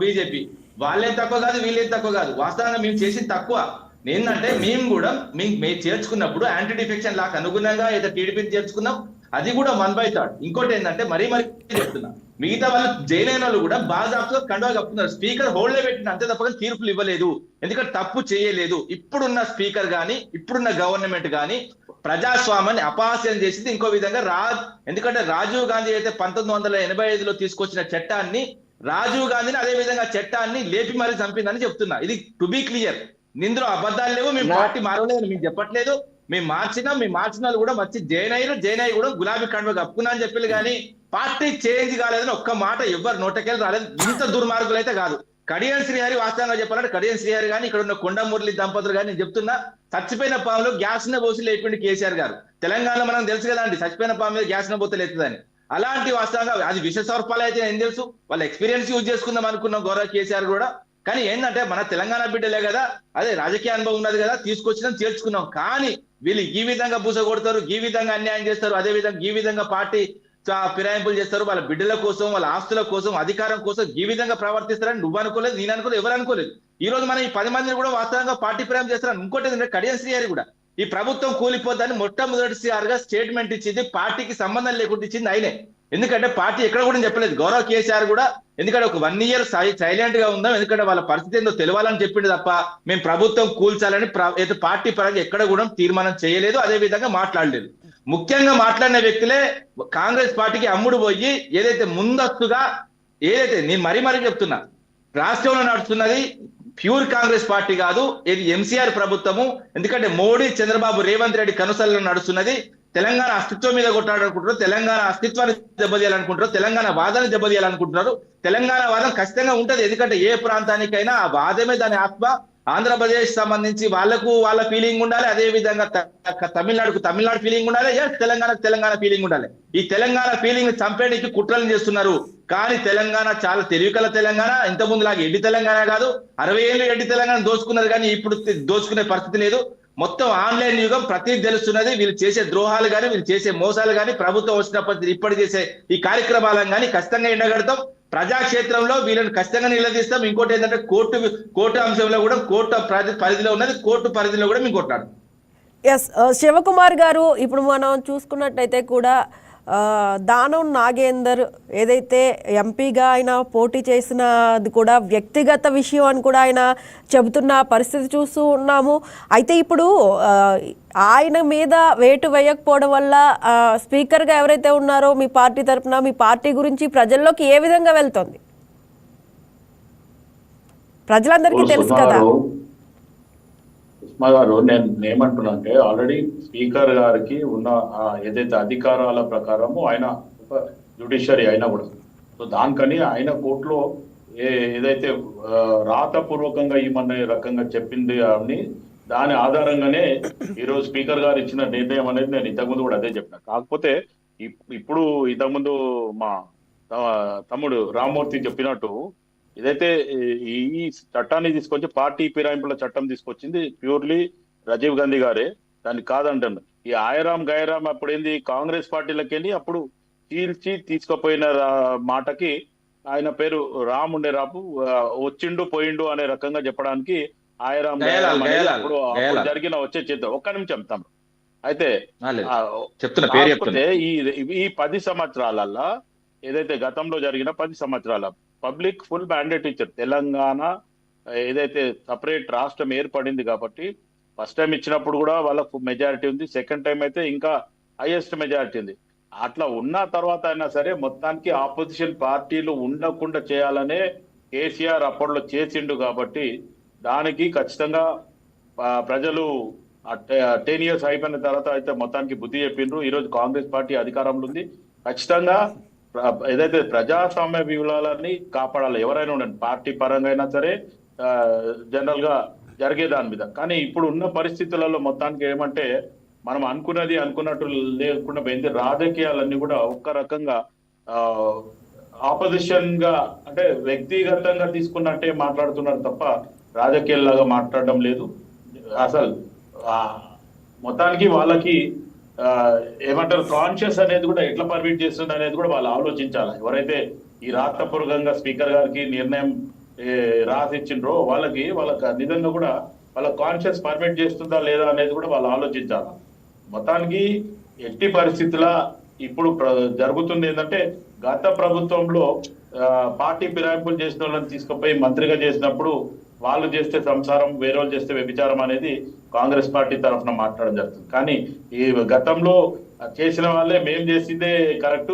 బీజేపీ. వాళ్ళేం తక్కువ కాదు, వీళ్ళేం తక్కువ కాదు. వాస్తవంగా మేము చేసింది తక్కువ. ఏంటంటే మేము కూడా మేము చేర్చుకున్నప్పుడు యాంటీ డిఫెక్షన్ లాక్ అనుగుణంగా ఏదో టీడీపీని చేర్చుకున్నాం, అది కూడా 1/3. ఇంకోటి ఏంటంటే మరీ చెప్తున్నా, మిగతా వాళ్ళు జైలు అయిన వాళ్ళు కూడా బాజాబ్తో కండువా కప్పుతున్నారు. స్పీకర్ హోల్డ్ పెట్టిన అంతే తప్ప తీర్పులు ఇవ్వలేదు, ఎందుకంటే తప్పు చేయలేదు. ఇప్పుడున్న స్పీకర్ గాని ఇప్పుడున్న గవర్నమెంట్ గాని ప్రజాస్వామ్యాన్ని అపహాస్యం చేసింది ఇంకో విధంగా. ఎందుకంటే రాజీవ్ గాంధీ అయితే 1985లో తీసుకొచ్చిన చట్టాన్ని, రాజీవ్ గాంధీని అదే విధంగా చట్టాన్ని లేపి మరీ చంపిందని చెప్తున్నా. ఇది టు బి క్లియర్, నిందులో అబద్ధాలు లేవు. మేము పార్టీ మారలేదు మేము చెప్పట్లేదు. మేము మార్చిన వాళ్ళు కూడా వచ్చి జైన్ అయ్యి కూడా గులాబీ కండువ కప్పుకున్నా అని చెప్పారు. కానీ పార్టీ చేంజ్ కాలేదని ఒక్క మాట ఎవ్వరు నోటకెళ్ళి రాలేదు. ఇంత దుర్మార్గులు అయితే కాదు. కడియం శ్రీహరి వాస్తవంగా చెప్పాలంటే కడియం శ్రీహరి కానీ ఇక్కడ ఉన్న కొండమురళి దంపతులు కానీ నేను చెప్తున్నా, చచ్చిపోయిన పాములో గ్యాస్ న పోసి లేపిండి కేసీఆర్ గారు. తెలంగాణలో మనం తెలుసు కదా అండి, చచ్చిపోయిన పాము మీద గ్యాస్ న పోతే లేతుందని. అలాంటి వాస్తవంగా అది విష సర్పాలు అయితే ఏం తెలుసు, వాళ్ళ ఎక్స్పీరియన్స్ యూజ్ చేసుకుందాం అనుకున్నాం గౌరవ కేసీఆర్ కూడా. కానీ ఏంటంటే మన తెలంగాణ బిడ్డలే కదా, అదే రాజకీయ అనుభవం ఉన్నది కదా, తీసుకొచ్చినాం చేర్చుకున్నాం. కానీ వీళ్ళు ఈ విధంగా బూస కొడతారు, ఈ విధంగా అన్యాయం చేస్తారు, అదే విధంగా ఈ విధంగా పార్టీ ఫిరాయింపులు చేస్తారు. వాళ్ళ బిడ్డల కోసం, వాళ్ళ ఆస్తుల కోసం, అధికారం కోసం ఈ విధంగా ప్రవర్తిస్తారని నువ్వు అనుకోలేదు, నేను అనుకోలేదు, ఎవరు అనుకోలేదు. ఈ రోజు మనం ఈ 10 మందిని కూడా వాస్తవంగా పార్టీ ఫిరాయింపు చేస్తారని. ఇంకోటి ఏంటంటే కడియం శ్రీహరి కూడా ఈ ప్రభుత్వం కూలిపోద్దని మొట్టమొదటిసారిగా స్టేట్మెంట్ ఇచ్చింది, పార్టీకి సంబంధం లేకుండా ఇచ్చింది ఆయనే. ఎందుకంటే పార్టీ ఎక్కడ కూడా చెప్పలేదు. గౌరవ కేసీఆర్ కూడా ఎందుకంటే ఒక 1 year సైలెంట్ గా ఉందాం, ఎందుకంటే వాళ్ళ పరిస్థితి ఏందో తెలియాలని చెప్పింది తప్ప మేము ప్రభుత్వం కూల్చాలని పార్టీ పరంగా ఎక్కడ కూడా తీర్మానం చేయలేదు, అదే విధంగా మాట్లాడలేదు. ముఖ్యంగా మాట్లాడిన వ్యక్తులే కాంగ్రెస్ పార్టీకి అమ్ముడు పోయి ఏదైతే ముందస్తుగా ఏదైతే నేను మరీ చెప్తున్నా, రాష్ట్రంలో నడుస్తున్నది ప్యూర్ కాంగ్రెస్ పార్టీ కాదు, ఇది ఎంసీఆర్ ప్రభుత్వము. ఎందుకంటే మోడీ, చంద్రబాబు, రేవంత్ రెడ్డి కనుసల్లో నడుస్తున్నది. తెలంగాణ అస్తిత్వం మీద కొట్టాలనుకుంటారు, తెలంగాణ అస్తిత్వాన్ని దెబ్బతీయాలనుకుంటారు, తెలంగాణ వాదాన్ని దెబ్బతీయాలనుకుంటున్నారు. తెలంగాణ వాదం ఖచ్చితంగా ఉంటది, ఎందుకంటే ఏ ప్రాంతానికైనా ఆ వాదమే దాని ఆత్మ. ఆంధ్రప్రదేశ్ సంబంధించి వాళ్ళ ఫీలింగ్ ఉండాలి, అదే విధంగా తమిళనాడు ఫీలింగ్ ఉండాలి, తెలంగాణ ఫీలింగ్ ఉండాలి. ఈ తెలంగాణ ఫీలింగ్ చంపేయడానికి కుట్రలు చేస్తున్నారు. కానీ తెలంగాణ చాలా తెలివికల తెలంగాణ, ఇంత ముందులాగా ఎడ్డి తెలంగాణ కాదు. 60 ఏళ్ళు ఎడ్డి తెలంగాణ దోచుకున్నారు, కానీ ఇప్పుడు దోచుకునే పరిస్థితి లేదు. మొత్తం ఆన్లైన్ యుగం, ప్రతి తెలుస్తున్నది. వీళ్ళు చేసే ద్రోహాలు కానీ, వీళ్ళు చేసే మోసాలు కానీ, ప్రభుత్వం వచ్చినప్పటి ఇప్పటి చేసే ఈ కార్యక్రమాలను కానీ ఖచ్చితంగా ఎండగడతాం. ప్రజాక్షేత్రంలో వీళ్ళని ఖచ్చితంగా నిలదీస్తాం. ఇంకోటి ఏంటంటే కోర్టు అంశంలో కూడా కోర్టు పరిధిలో ఉన్నది, కోర్టు పరిధిలో కూడా మేము కొట్టాడు. ఎస్ శివకుమార్ గారు, ఇప్పుడు మనం చూసుకున్నట్టయితే కూడా దానం నాగేందర్ ఏదైతే ఎంపీగా ఆయన పోటీ చేసినది కూడా వ్యక్తిగత విషయం అని కూడా ఆయన చెబుతున్న పరిస్థితి చూస్తూ ఉన్నాము. అయితే ఇప్పుడు ఆయన మీద వేటు వేయకపోవడం వల్ల స్పీకర్గా ఎవరైతే ఉన్నారో మీ పార్టీ తరఫున, మీ పార్టీ గురించి ప్రజల్లోకి ఏ విధంగా వెళ్తుంది? ప్రజలందరికీ తెలుసు కదా. సుష్మా గారు, నేను ఏమంటున్నా అంటే ఆల్రెడీ స్పీకర్ గారికి ఉన్న ఏదైతే అధికారాల ప్రకారము ఆయన ఒక జ్యుడిషియరీ అయినా కూడా, సో దానికని ఆయన కోర్టులో ఏదైతే రాతపూర్వకంగా ఈమన్న రకంగా చెప్పింది అని దాని ఆధారంగానే ఈరోజు స్పీకర్ గారు ఇచ్చిన నిర్ణయం అనేది నేను ఇంతకుముందు కూడా అదే చెప్పిన. కాకపోతే ఇప్పుడు ఇంతకుముందు మా తమ్ముడు రామ్మూర్తి చెప్పినట్టు ఇదైతే ఈ చట్టాన్ని తీసుకొచ్చి పార్టీ ఫిరాయింపుల చట్టం తీసుకొచ్చింది ప్యూర్లీ రాజీవ్ గాంధీ గారే, దాన్ని కాదంటాను. ఈ ఆయరామ్ గైరామ్ అప్పుడు ఏంది కాంగ్రెస్ పార్టీలకు వెళ్ళి అప్పుడు చీల్చి తీసుకుపోయిన మాటకి ఆయన పేరు రామ్ ఉండే రాపు వచ్చిండు పోయిండు అనే రకంగా చెప్పడానికి ఆయరామ్ గైరామ్ అప్పుడు జరిగిన వచ్చే చేద్దాం. ఒక్క నిమిషం తమ్ముడు. అయితే ఈ 10 సంవత్సరాలల్లా ఏదైతే గతంలో జరిగిన 10 సంవత్సరాల పబ్లిక్ ఫుల్ మ్యాండేట్ ఇచ్చారు. తెలంగాణ ఏదైతే సపరేట్ రాష్ట్రం ఏర్పడింది కాబట్టి ఫస్ట్ టైం ఇచ్చినప్పుడు కూడా వాళ్ళకు మెజారిటీ ఉంది, సెకండ్ టైం అయితే ఇంకా హైయెస్ట్ మెజారిటీ ఉంది. అట్లా ఉన్న తర్వాత అయినా సరే మొత్తానికి ఆపోజిషన్ పార్టీలు ఉండకుండా చేయాలనే కేసీఆర్ అప్పట్లో చేసిండు. కాబట్టి దానికి ఖచ్చితంగా ప్రజలు 10 years అయిపోయిన తర్వాత అయితే మొత్తానికి బుద్ధి చెప్పిండ్రు. ఈరోజు కాంగ్రెస్ పార్టీ అధికారంలో ఉంది. ఖచ్చితంగా ఏదైతే ప్రజాస్వామ్య విలువలని కాపాడాలి, ఎవరైనా ఉండండి, పార్టీ పరంగా అయినా సరే జనరల్ గా జరిగే దాని మీద. కానీ ఇప్పుడు ఉన్న పరిస్థితులలో మొత్తానికి ఏమంటే మనం అనుకున్నట్టు లేకుండా పోయింది. రాజకీయాలన్నీ కూడా ఒక్క రకంగా ఆపోజిషన్ గా అంటే వ్యక్తిగతంగా తీసుకున్నట్టే మాట్లాడుతున్నారు తప్ప రాజకీయాల్లాగా మాట్లాడడం లేదు. అసలు ఆ, మొత్తానికి వాళ్ళకి ఆ, ఏమంటారు కాన్షియస్ అనేది కూడా ఎట్లా పర్మిట్ చేస్తుంది అనేది కూడా వాళ్ళు ఆలోచించాలి. ఎవరైతే ఈ రాతపూర్వకంగా స్పీకర్ గారికి నిర్ణయం రాసి ఇచ్చిండ్రో వాళ్ళకి నిజంగా కూడా వాళ్ళ కాన్షియస్ పర్మిట్ చేస్తుందా లేదా అనేది కూడా వాళ్ళు ఆలోచించాలి. మొత్తానికి ఎట్టి పరిస్థితుల ఇప్పుడు జరుగుతుంది ఏంటంటే గత ప్రభుత్వంలో పార్టీ ఫిరాయింపులు చేసిన వాళ్ళని తీసుకుపోయి మంత్రిగా చేసినప్పుడు వాళ్ళు చేస్తే సంసారం, వేరే వాళ్ళు చేస్తే వ్యభిచారం అనేది కాంగ్రెస్ పార్టీ తరఫున మాట్లాడడం జరుగుతుంది. కానీ ఈ గతంలో చేసిన వాళ్ళే మేము చేసిందే కరెక్ట్,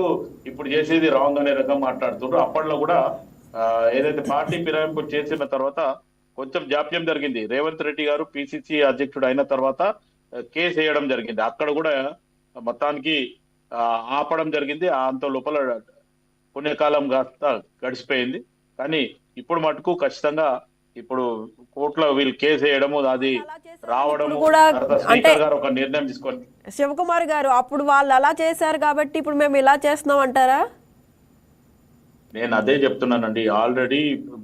ఇప్పుడు చేసేది రాంగ్ అనే రకం మాట్లాడుతుండ్రు. అప్పట్లో కూడా ఏదైతే పార్టీ ఫిరాయింపు చేసిన తర్వాత కొంచెం జాప్యం జరిగింది. రేవంత్ రెడ్డి గారు పిసిసి అధ్యక్షుడు అయిన తర్వాత కేసు వేయడం జరిగింది. అక్కడ కూడా మొత్తానికి ఆపడం జరిగింది. అంత లోపల పుణ్యకాలం గడిచిపోయింది. కానీ ఇప్పుడు మటుకు ఖచ్చితంగా ఇప్పుడు కోర్టులో వీళ్ళు కేసు వేయడము, అది రావడము, స్పీకర్ గారు ఒక నిర్ణయం తీసుకొని. శివకుమార్ గారు, అప్పుడు వాళ్ళు అలా చేశారు కాబట్టి ఇప్పుడు మేము ఇలా చేస్తున్నాం అంటారా? నేను అదే చెప్తున్నానండి. ఆల్రెడీ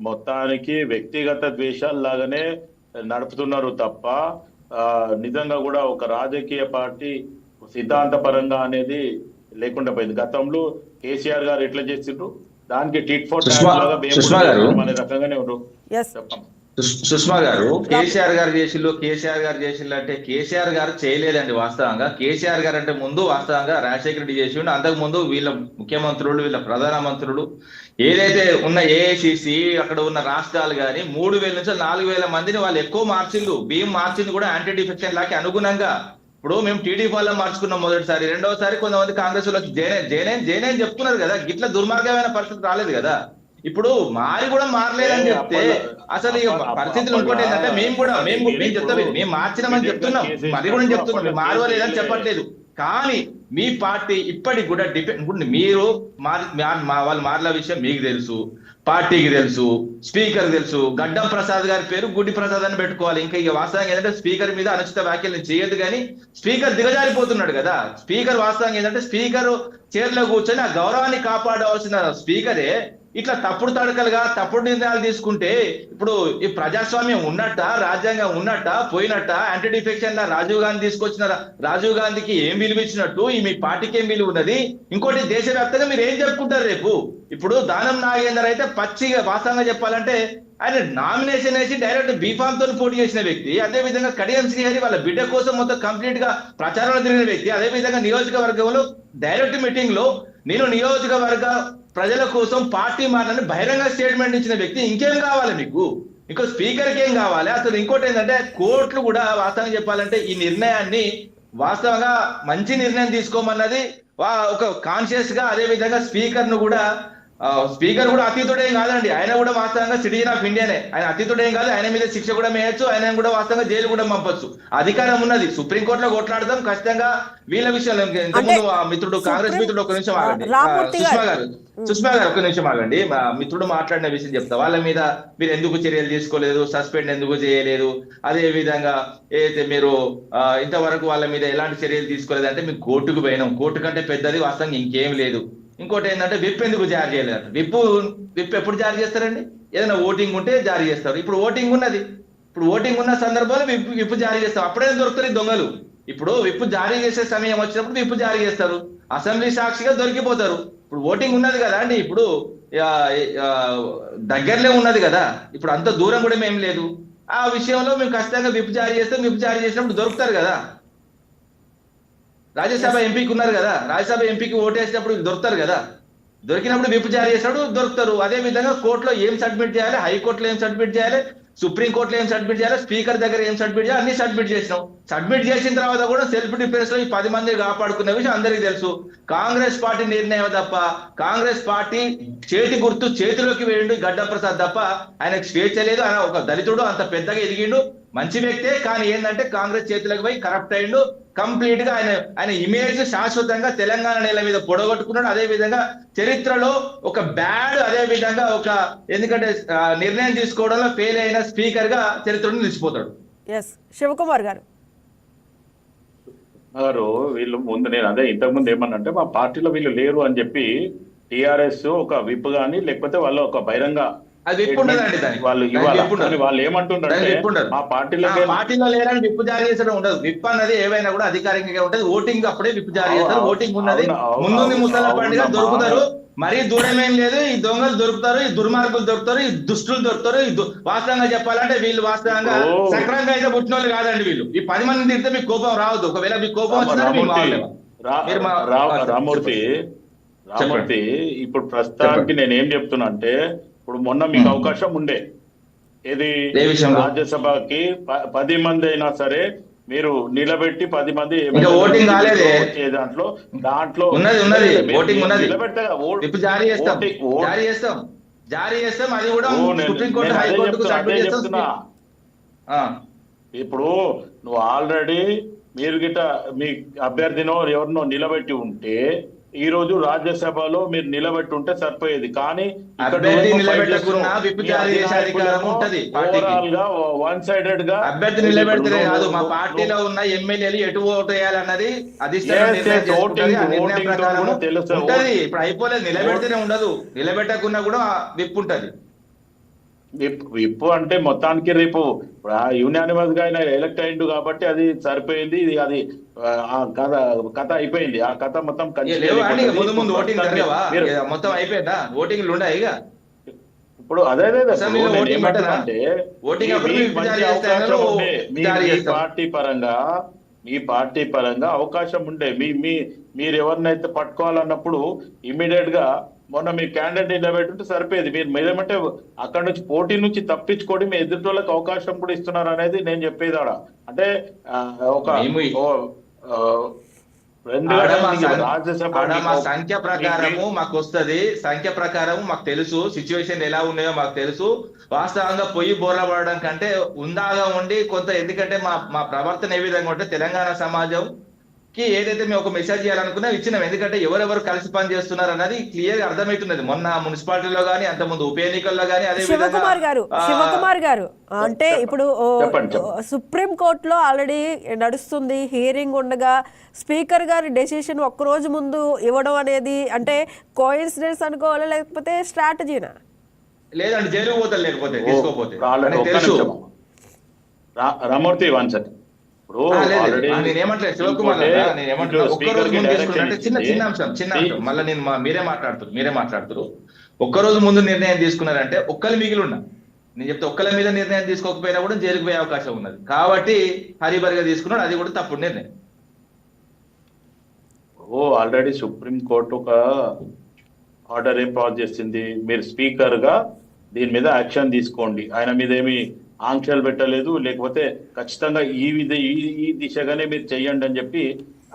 మొత్తానికి వ్యక్తిగత ద్వేషాలు లాగానే నడుపుతున్నారు తప్ప నిజంగా కూడా ఒక రాజకీయ పార్టీ సిద్ధాంతపరంగా అనేది లేకుండా పోయింది. గతంలో కేసీఆర్ గారు ఎట్లా చేసిండ్రు, దానికి టిట్ ఫర్ అనే రకంగానే ఉన్నారు. చెప్పండి సుష్మా గారు, కేసీఆర్ గారు చేసిల్లు అంటే కేసీఆర్ గారు చేయలేదండి. వాస్తవంగా కేసీఆర్ గారు అంటే ముందు వాస్తవంగా రాజశేఖర రెడ్డి చేసిండు. అంతకు ముందు వీళ్ళ ముఖ్యమంత్రులు, వీళ్ళ ప్రధాన మంత్రులు, ఏదైతే ఉన్న ఏఐసిసి అక్కడ ఉన్న రాష్ట్రాలు కానీ 3,000 నుంచి 4,000 మందిని వాళ్ళు ఎక్కువ మార్చిల్లు. బియ్యం మార్చింది కూడా యాంటీ డిఫెక్షన్ లాకి అనుగుణంగా. ఇప్పుడు మేము టీడీపీ వాళ్ళని మార్చుకున్నాం మొదటిసారి, రెండోసారి కొంతమంది కాంగ్రెస్ వాళ్ళకి జైన్ చెప్తున్నారు కదా. గిట్ల దుర్మార్గమైన పరిస్థితి రాలేదు కదా. ఇప్పుడు మారి కూడా మారలేదని చెప్తే అసలు ఇక పరిస్థితులు ఇంకోటి ఏంటంటే మేము చెప్తాం, మేము మార్చినామని చెప్తున్నాం, మరి కూడా చెప్తున్నాం, మేము మారలేదని చెప్పట్లేదు. కానీ మీ పార్టీ ఇప్పటికి కూడా మీరు వాళ్ళు మారల విషయం మీకు తెలుసు, పార్టీకి తెలుసు, స్పీకర్ తెలుసు. గడ్డం ప్రసాద్ గారి పేరు గుడ్డి ప్రసాద్ అని పెట్టుకోవాలి. ఇంకా ఇక వాస్తవంగా ఏంటంటే స్పీకర్ మీద అనుచిత వ్యాఖ్యలు చేయదు, కానీ స్పీకర్ దిగజారిపోతున్నాడు కదా. స్పీకర్ వాస్తవంగా ఏంటంటే స్పీకర్ చైర్లో కూర్చొని ఆ గౌరవాన్ని కాపాడవలసిన స్పీకరే ఇట్లా తప్పుడు తడకలుగా తప్పుడు నిర్ణయాలు తీసుకుంటే ఇప్పుడు ఈ ప్రజాస్వామ్యం ఉన్నట్ట, రాజ్యాంగం ఉన్నట్ట, పోయినట్ట. Anti defection law Rajiv Gandhi తీసుకొచ్చిన రాజీవ్ గాంధీకి ఏం విలువ ఇచ్చినట్టు ఈ మీ పార్టీకి ఏం విలువ ఉన్నది? ఇంకోటి దేశవ్యాప్తంగా మీరు ఏం చెప్పుకుంటారు రేపు? ఇప్పుడు దానం నాగేందర్ అయితే పచ్చిగా వాస్తవంగా చెప్పాలంటే ఆయన నామినేషన్ వేసి డైరెక్ట్ బీఫామ్ తో పోటీ చేసిన వ్యక్తి. అదే విధంగా కడియం శ్రీహరి వాళ్ళ బిడ్డ కోసం మొత్తం కంప్లీట్ గా ప్రచారంలో తిరిగిన వ్యక్తి. అదే విధంగా నియోజకవర్గంలో డైరెక్ట్ మీటింగ్ లో నేను నియోజకవర్గ ప్రజల కోసం పార్టీ మారని బహిరంగ స్టేట్మెంట్ ఇచ్చిన వ్యక్తి. ఇంకేం కావాలి మీకు? ఇంకో స్పీకర్కి ఏం కావాలి? అసలు ఇంకోటి ఏంటంటే కోర్టులు కూడా వాస్తవంగా చెప్పాలంటే ఈ నిర్ణయాన్ని వాస్తవంగా మంచి నిర్ణయం తీసుకోమన్నది ఒక కాన్షియస్ గా. అదే విధంగా స్పీకర్ కూడా అతీతుడేం కాదండి. ఆయన కూడా వాస్తవంగా సిటిజన్ ఆఫ్ ఇండియానే. ఆయన అతీతుడేం కాదు. ఆయన మీద శిక్ష కూడా వేయచ్చు, ఆయన కూడా వాస్తవంగా జైలు కూడా పంపొచ్చు. అధికారం ఉన్నది. సుప్రీంకోర్టులో కొట్లాడదాం ఖచ్చితంగా వీళ్ళ విషయంలో. ఇంతకుముందు మిత్రుడు కాంగ్రెస్ మిత్రుడు ఒక నిమిషం ఆగండి, సుష్మా గారు ఒక నిమిషం ఆగండి. మా మిత్రుడు మాట్లాడిన విషయం చెప్తా. వాళ్ళ మీద మీరు ఎందుకు చర్యలు తీసుకోలేదు, సస్పెండ్ ఎందుకు చేయలేదు, అదే విధంగా ఏదైతే మీరు ఇంతవరకు వాళ్ళ మీద ఎలాంటి చర్యలు తీసుకోలేదు అంటే మేము కోర్టుకు పోయినాం. కోర్టు కంటే పెద్దది వాస్తవంగా ఇంకేం లేదు. ఇంకోటి ఏంటంటే విప్ ఎందుకు జారీ చేయలేదు? విప్ ఎప్పుడు జారీ చేస్తారండి? ఏదైనా ఓటింగ్ ఉంటే జారీ చేస్తారు. ఇప్పుడు ఓటింగ్ ఉన్నది. ఇప్పుడు ఓటింగ్ ఉన్న సందర్భంలో విప్ జారీ చేస్తారు. అప్పుడే దొరుకుతారు దొంగలు. ఇప్పుడు విప్ జారీ చేసే సమయం వచ్చినప్పుడు విప్ జారీ చేస్తారు. అసెంబ్లీ సాక్షిగా దొరికిపోతారు. ఇప్పుడు ఓటింగ్ ఉన్నది కదా అండి. ఇప్పుడు దగ్గరలో ఉన్నది కదా. ఇప్పుడు అంత దూరం కూడా ఏం లేదు. ఆ విషయంలో మేము ఖచ్చితంగా విప్ జారీ చేస్తాం. విప్ జారీ చేసినప్పుడు దొరుకుతారు కదా. రాజ్యసభ ఎంపీకి ఉన్నారు కదా, రాజ్యసభ ఎంపీకి ఓటేసినప్పుడు దొరుకుతారు కదా. దొరికినప్పుడు విప్ జారీ చేసినప్పుడు దొరుకుతారు. అదే విధంగా కోర్టులో ఏం సబ్మిట్ చేయాలి, హైకోర్టులో ఏం సబ్మిట్ చేయాలి, సుప్రీంకోర్టులో ఏం సబ్మిట్ చేయాలి, స్పీకర్ దగ్గర ఏం సబ్మిట్ చేయాలి, అన్ని సబ్మిట్ చేసినాం. సబ్మిట్ చేసిన తర్వాత కూడా సెల్ఫ్ డిఫెన్స్ లో ఈ 10 మందిని కాపాడుకునే విషయం అందరికీ తెలుసు. కాంగ్రెస్ పార్టీ నిర్ణయం తప్ప, కాంగ్రెస్ పార్టీ చేతి గుర్తు చేతిలోకి వేయండు గడ్డం ప్రసాద్ తప్ప ఆయనకు స్వేచ్ఛ లేదు. ఆయన ఒక దళితుడు, అంత పెద్దగా ఎదిగిండు, మంచి వ్యక్తే. కానీ ఏంటంటే కాంగ్రెస్ చేతిలోకి పోయి కరప్ట్ అయిండు. కంప్లీట్ గా ఆయన ఇమేజ్ శాశ్వతంగా తెలంగాణ నేల మీద పొడగొట్టుకున్నాడు. అదే విధంగా చరిత్రలో ఒక బ్యాడ్, అదే విధంగా ఒక ఎందుకంటే నిర్ణయం తీసుకోవడంలో ఫెయిల్ అయిన స్పీకర్ గా చరిత్రను నిలిచిపోతాడు. శివకుమార్ గారు వీళ్ళు ముందు నేను అదే ఇంతకుముందు ఏమన్నంటే మా పార్టీలో వీళ్ళు లేరు అని చెప్పి టిఆర్ఎస్ ఒక విప్ గాని లేకపోతే వాళ్ళ ఒక బహిరంగ అది విప్ ఉండదండి దానికి. వాళ్ళు దానికి ఇవ్వాలి. విప్ ఉండదు. కానీ వాళ్ళు దానికి ఏమంటుండ్రంటే విప్ ఉండదు. మా పార్టీలో పార్టీలో లేరని విప్ జారీ చేసడం ఉండదు. విప్ అన్నది ఏవైనా కూడా అధికారికంగా ఉంటది. ఓటింగ్ అప్పుడే విప్ జారీ చేస్తారు. ఓటింగ్ ఉన్నది ముందుంది ముసల పండుగ దొరుకుతారు. మరీ దూరం ఏం లేదు. ఈ దొంగలు దొరుకుతారు, ఈ దుర్మార్గులు దొరుకుతారు, ఈ దుష్టులు దొరుకుతారు. వాస్తవంగా చెప్పాలంటే వీళ్ళు వాస్తవంగా సక్రంగా అయితే పుట్టిన వాళ్ళు కాదండి వీళ్ళు. ఈ 10 మందిని తిడితే మీకు కోపం రావద్దు. ఒకవేళ మీకు కోపం వచ్చిందా రామూర్తి ఇప్పుడు ప్రస్తుతానికి నేనేం చెప్తున్నా అంటే ఇప్పుడు మొన్న మీకు అవకాశం ఉండే ఇది రాజ్యసభకి 10 మంది అయినా సరే మీరు నిలబెట్టి 10 మంది ఓటింగ్ కాలేదే దాంట్లో ఉన్నది ఓటింగ్ ఉన్నది. జారీ చేస్తాం అది కూడా సుప్రీంకోర్టు హైకోర్టుకు సబ్మిట్ చేస్తున్నా. ఇప్పుడు నువ్వు ఆల్రెడీ మీరు గిట్ట మీ అభ్యర్థినో ఎవరినో నిలబెట్టి ఉంటే ఈ రోజు రాజ్యసభలో మీరు నిలబెట్టి ఉంటే సరిపోయేది. కానీ ఓవరాల్ గా వన్ సైడెడ్ గా అభ్యర్థి నిలబెడితే కాదు, మా పార్టీలో ఉన్న ఎమ్మెల్యేలు ఎటు ఓటు వేయాలన్నది ఉంటది. ఇప్పుడు అయిపోలేదు, నిలబెడితేనే ఉండదు. నిలబెట్టకున్నా కూడా విప్ ఉంటది. విప్పు అంటే మొత్తానికి రేపు యూనానిమస్ గా ఆయన ఎలక్ట్ అయిండు కాబట్టి అది సరిపోయింది. ఇది అది కథ అయిపోయింది. ఆ కథ మొత్తం ముందు ఓటింగ్ మొత్తం అయిపోయిందా? ఓటింగ్లు ఉన్నాయి ఇక ఇప్పుడు అదే అంటే మీ పార్టీ పరంగా అవకాశం ఉండే మీరు ఎవరినైతే పట్టుకోవాలన్నప్పుడు ఇమీడియట్ గా మొన్న మీ క్యాండిడేట్ నిలబెట్టుంటే సరిపోయేది. మీరు మీరేమంటే అక్కడ నుంచి పోటీ నుంచి తప్పించుకోవడం మీ ఎదుటి వాళ్ళకి అవకాశం కూడా ఇస్తున్నారు అనేది నేను చెప్పేది. ఆడ అంటే ఒక సంఖ్య ప్రకారము మాకు వస్తుంది. సంఖ్య ప్రకారము మాకు తెలుసు, సిచ్యువేషన్ ఎలా ఉన్నాయో మాకు తెలుసు. వాస్తవంగా పొయ్యి బోర్ల పడడం కంటే ఉందాగా ఉండి కొంత, ఎందుకంటే మా ప్రవర్తన ఏ విధంగా ఉంటే తెలంగాణ సమాజం కి ఏదైతే మేము ఒక మెసేజ్ చేయాలనుకున్నా ఇచ్చినాం. ఎందుకంటే ఎవరెవరు కలిసి పని చేస్తున్నారు అన్నది క్లియర్ గా అర్థమవుతున్నది. మొన్న మున్సిపాలిటీలో గానీ అంత ముందు ఉప ఎన్నికల్లో గానీ అదే శివకుమార్ గారు అంటే ఇప్పుడు సుప్రీం కోర్టులో ఆల్రెడీ నడుస్తుంది హియరింగ్ ఉండగా స్పీకర్ గారి డెసిషన్ ఒక్కరోజు ముందు ఇవ్వడం అనేది అంటే కోఇన్సిడెన్స్ అనుకోవాలా లేకపోతే స్ట్రాటజీనా? లేదండి, జైలు పోతారు లేకపోతే తీసుకోపోతే. రామూర్తి వాన్సర్ నేనేమంటలేదు శివకుమార్ నేనేమంటున్నా, ఒక్కరోజు ముందు తీసుకున్నట్టే చిన్న అంశం మళ్ళీ నేను మీరే మాట్లాడుతున్నారు. ఒక్కరోజు ముందు నిర్ణయం తీసుకున్నారంటే ఒక్కరు మిగిలిన్నా, నేను చెప్తే ఒక్కల మీద నిర్ణయం తీసుకోకపోయినా కూడా జైలుకు పోయే అవకాశం ఉన్నది. కాబట్టి హరిబరిగా తీసుకున్నాడు, అది కూడా తప్పుడు నిర్ణయం. ఆల్రెడీ సుప్రీం కోర్టు ఒక ఆర్డర్ ఏం పాస్ చేసింది, మీరు స్పీకర్ గా దీని మీద యాక్షన్ తీసుకోండి. ఆయన మీద ఏమి ఆంక్షలు పెట్టలేదు, లేకపోతే ఖచ్చితంగా ఈ దిశగానే మీరు చెయ్యండి అని చెప్పి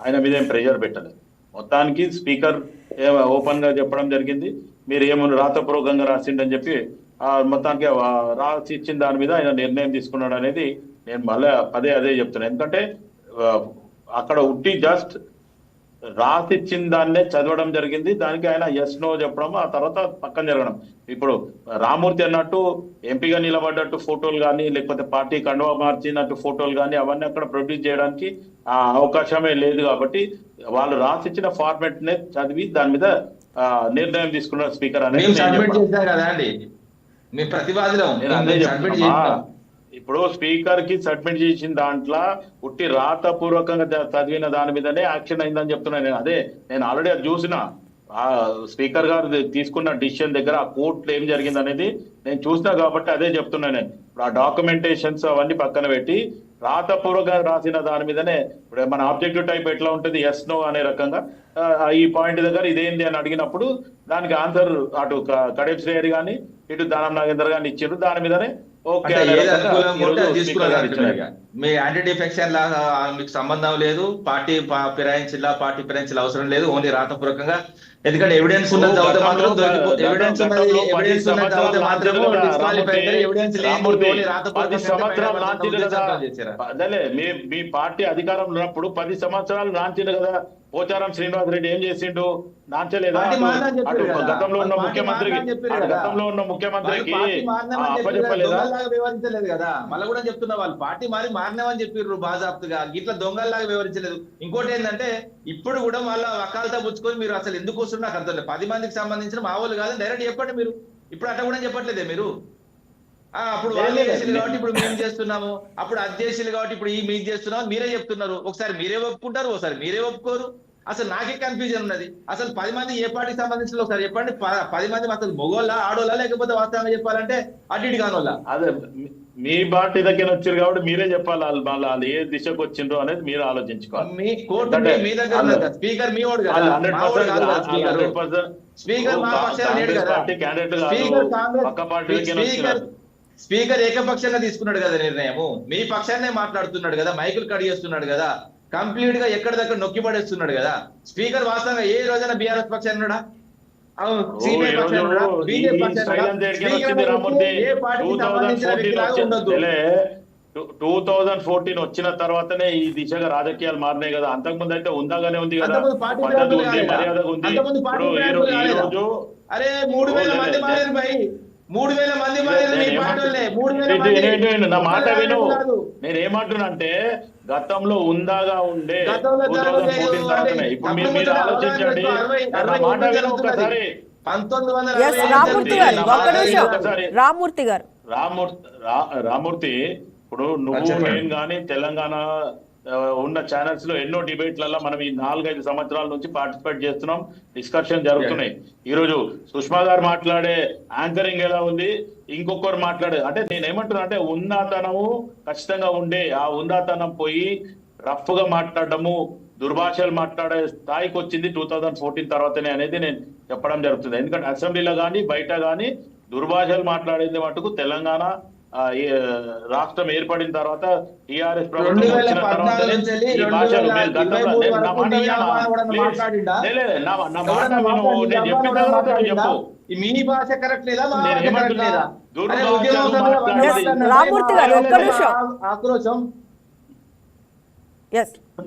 ఆయన మీద ఏం ప్రెషర్ పెట్టలేదు. మొత్తానికి స్పీకర్ ఓపెన్ గా చెప్పడం జరిగింది. మీరు ఏమన్నా రాతపూర్వకంగా రాసిండని చెప్పి మొత్తానికి రాసి ఇచ్చిన దాని మీద ఆయన నిర్ణయం తీసుకున్నాడు అనేది నేను మళ్ళీ అదే చెప్తున్నాను. ఎందుకంటే అక్కడ ఉట్టి జస్ట్ రాసిచ్చిన దాన్నే చదవడం జరిగింది. దానికి ఆయన ఎస్ నో చెప్పడం, ఆ తర్వాత పక్కన జరగడం. ఇప్పుడు రామూర్తి అన్నట్టు ఎంపీగా నిలబడ్డట్టు ఫోటోలు కానీ లేకపోతే పార్టీ కండువా మార్చినట్టు ఫోటోలు కానీ అవన్నీ అక్కడ ప్రొడ్యూస్ చేయడానికి అవకాశమే లేదు. కాబట్టి వాళ్ళు రాసిచ్చిన ఫార్మాట్ నే చదివి దాని మీద నిర్ణయం తీసుకున్నారు స్పీకర్ అనేది. ఇప్పుడు స్పీకర్ కి సబ్మిట్ చేసిన దాంట్లో ఉట్టి రాతపూర్వకంగా చదివిన దాని మీదనే యాక్షన్ అయిందని చెప్తున్నాను నేను ఆల్రెడీ అది చూసిన. స్పీకర్ గారు తీసుకున్న డిసిషన్ దగ్గర ఆ కోర్టులో ఏం జరిగింది అనేది నేను చూసినా కాబట్టి అదే చెప్తున్నాను నేను. ఇప్పుడు ఆ డాక్యుమెంటేషన్స్ అవన్నీ పక్కన పెట్టి రాతపూర్వకంగా రాసిన దాని మీదనే ఇప్పుడు మన ఆబ్జెక్టివ్ టైప్ ఎట్లా ఉంటుంది ఎస్ నో అనే రకంగా ఈ పాయింట్ దగ్గర ఇదేంది అని అడిగినప్పుడు దానికి ఆన్సర్ అటు కడెప్ శ్రేయర్ కానీ ఇటు దానం నాగేందర్ గారిని ఇచ్చారు. దాని మీదనే మీ యాంటీ డిఫెక్షన్ లాగా మీకు సంబంధం లేదు, పార్టీ ఫిరాయించిన అవసరం లేదు, ఓన్లీ రాతపూర్వకంగా. ఎందుకంటే ఎవిడెన్స్ ఉన్నది చదివితే మాత్రం ఎవిడెన్స్ ఉన్నది మాత్రము డిస్క్వాలిఫై అవుతారు. ఎవిడెన్స్ లేని మీ పార్టీ అధికారంలో ఉన్నప్పుడు 10 సంవత్సరాలు నాంచింది కదా పోచారం శ్రీనివాస్ రెడ్డి ఏం చేసిండు? నాంచలేదా? పార్టీ మారని చెప్పారు కదా. గతంలో ఉన్న పార్టీ ముఖ్యమంత్రికి మారని చెప్పారు కదా. గతంలో ఉన్న ముఖ్యమంత్రికి పార్టీ మారినామని చెప్పారు కదా, అప్పచెప్పలేదా? దొంగల్లాగా వ్యవహరించలేదు కదా. మళ్ళీ కూడా చెప్తున్నా, వాళ్ళు పార్టీ మారినామని చెప్పారు బాజాప్తుగా, ఇట్లా దొంగల్లాగా వ్యవహరించలేదు. ఇంకోటి ఏంటంటే ఇప్పుడు కూడా వాళ్ళ వకాలతా పుచ్చుకొని మీరు అసలు ఎందుకు వస్తున్నారు నాకు అర్థం లేదు. 10 మందికి సంబంధించిన మా వాళ్ళు కాదు, డైరెక్ట్ చెప్పండి మీరు. ఇప్పుడు అట్లా కూడా చెప్పట్లేదే మీరు. అప్పుడు వాళ్ళు చేసింది కాబట్టి ఇప్పుడు మేము చేస్తున్నాము, అప్పుడు అది చేసింది కాబట్టి ఇప్పుడు ఈ మీరు చేస్తున్నాము మీరే చెప్తున్నారు. ఒకసారి మీరే ఒప్పుకుంటారు, ఒకసారి మీరే ఒప్పుకోరు. అసలు నాకే కన్ఫ్యూజన్ ఉన్నది. అసలు 10 మంది ఏ పార్టీకి సంబంధించిన ఒకసారి చెప్పండి. 10 మంది అసలు మొగోళ్ళ ఆడోళ్ళ, లేకపోతే వాస్తవంగా చెప్పాలంటే అటు ఇటు కానోళ్ళ? అదే మీ పార్టీ దగ్గర వచ్చారు కాబట్టి మీరే చెప్పాలి వాళ్ళు ఏ దిశకు వచ్చిండ్రు అనేది మీరు ఆలోచించుకోవాలి. మీ కోర్టు మీ దగ్గర ఉన్నది కదా, స్పీకర్ మీ వాడు కదా, మా వాడు కాదు కదా స్పీకర్. స్పీకర్ మా పక్షాన లేడు కదా. స్పీకర్ ఏకపక్షంగా తీసుకున్నాడు కదా నిర్ణయము. మీ పక్షాన్నే మాట్లాడుతున్నాడు కదా, మైకులు కట్ చేస్తున్నాడు కదా, కంప్లీట్ గా ఎక్కడ దగ్గర నొక్కి పడేస్తున్నాడు కదా. స్పీకర్ వాస్తవంగా ఏ రోజైనా బీఆర్ఎస్ పక్షాన్ని ఉన్నాడా? సిపిఐ పక్షాన్ని ఉన్నాడా? బీజేపీ పక్షాన్ని ఉన్నాడా? ఏ పార్టీకి సంబంధించిన వ్యక్తిలాగా ఉండొద్దు. 2014 వచ్చిన తర్వాతనే ఈ దిశగా రాజకీయాలు మారినాయి కదా. అంతకుముందు అయితే ఉందాగానే ఉంది కదా, అంతకుముందు పార్టీ పద్ధతి ఉంది, కాలేదా? మర్యాదగా ఉంది. అంతకుముందు పార్టీ ఇప్పుడు ఈ రోజు అరే 3000 మంది మారారు భయ్, 3000 మంది మారారు మీ పార్టీలే. 3000 మంది. నా మాట విను. నేను ఏమంటున్నా అంటే గతంలో ఉందాగా ఉండే 2014 తర్వాతనే. ఇప్పుడు మీరు ఆలోచించండి, నా మాట విను ఒకసారి. 1960 రామూర్తి గారు ఒక్క నిమిషం. రామూర్తి గారు, రామూర్తి ఇప్పుడు నువ్వు నేను గానీ తెలంగాణ ఉన్న ఛానల్స్ లో ఎన్నో డిబేట్లలో మనం ఈ 4-5 సంవత్సరాల నుంచి పార్టిసిపేట్ చేస్తున్నాం, డిస్కషన్ జరుగుతున్నాయి. ఈ రోజు సుష్మా గారు మాట్లాడే యాంకరింగ్ ఎలా ఉంది, ఇంకొకరు మాట్లాడే, అంటే నేను ఏమంటున్నా అంటే ఉందాతనము ఖచ్చితంగా ఉండే, ఆ ఉందాతనం పోయి రఫ్ గా మాట్లాడడము, దుర్భాషలు మాట్లాడే స్థాయికి వచ్చింది 2014 తర్వాతనే అనేది నేను చెప్పడం జరుగుతుంది. ఎందుకంటే అసెంబ్లీలో కానీ బయట కానీ దుర్భాషలు మాట్లాడేది మటుకు తెలంగాణ రాష్ట్రం ఏర్పడిన తర్వాత టీఆర్ఎస్ ప్రభుత్వం వచ్చిన తర్వాత ఈ భాషలు మీ భాష కరెక్ట్ లేదా? రామూర్తి గారు ఒక్క నిమిషం. ఆక్రోశం.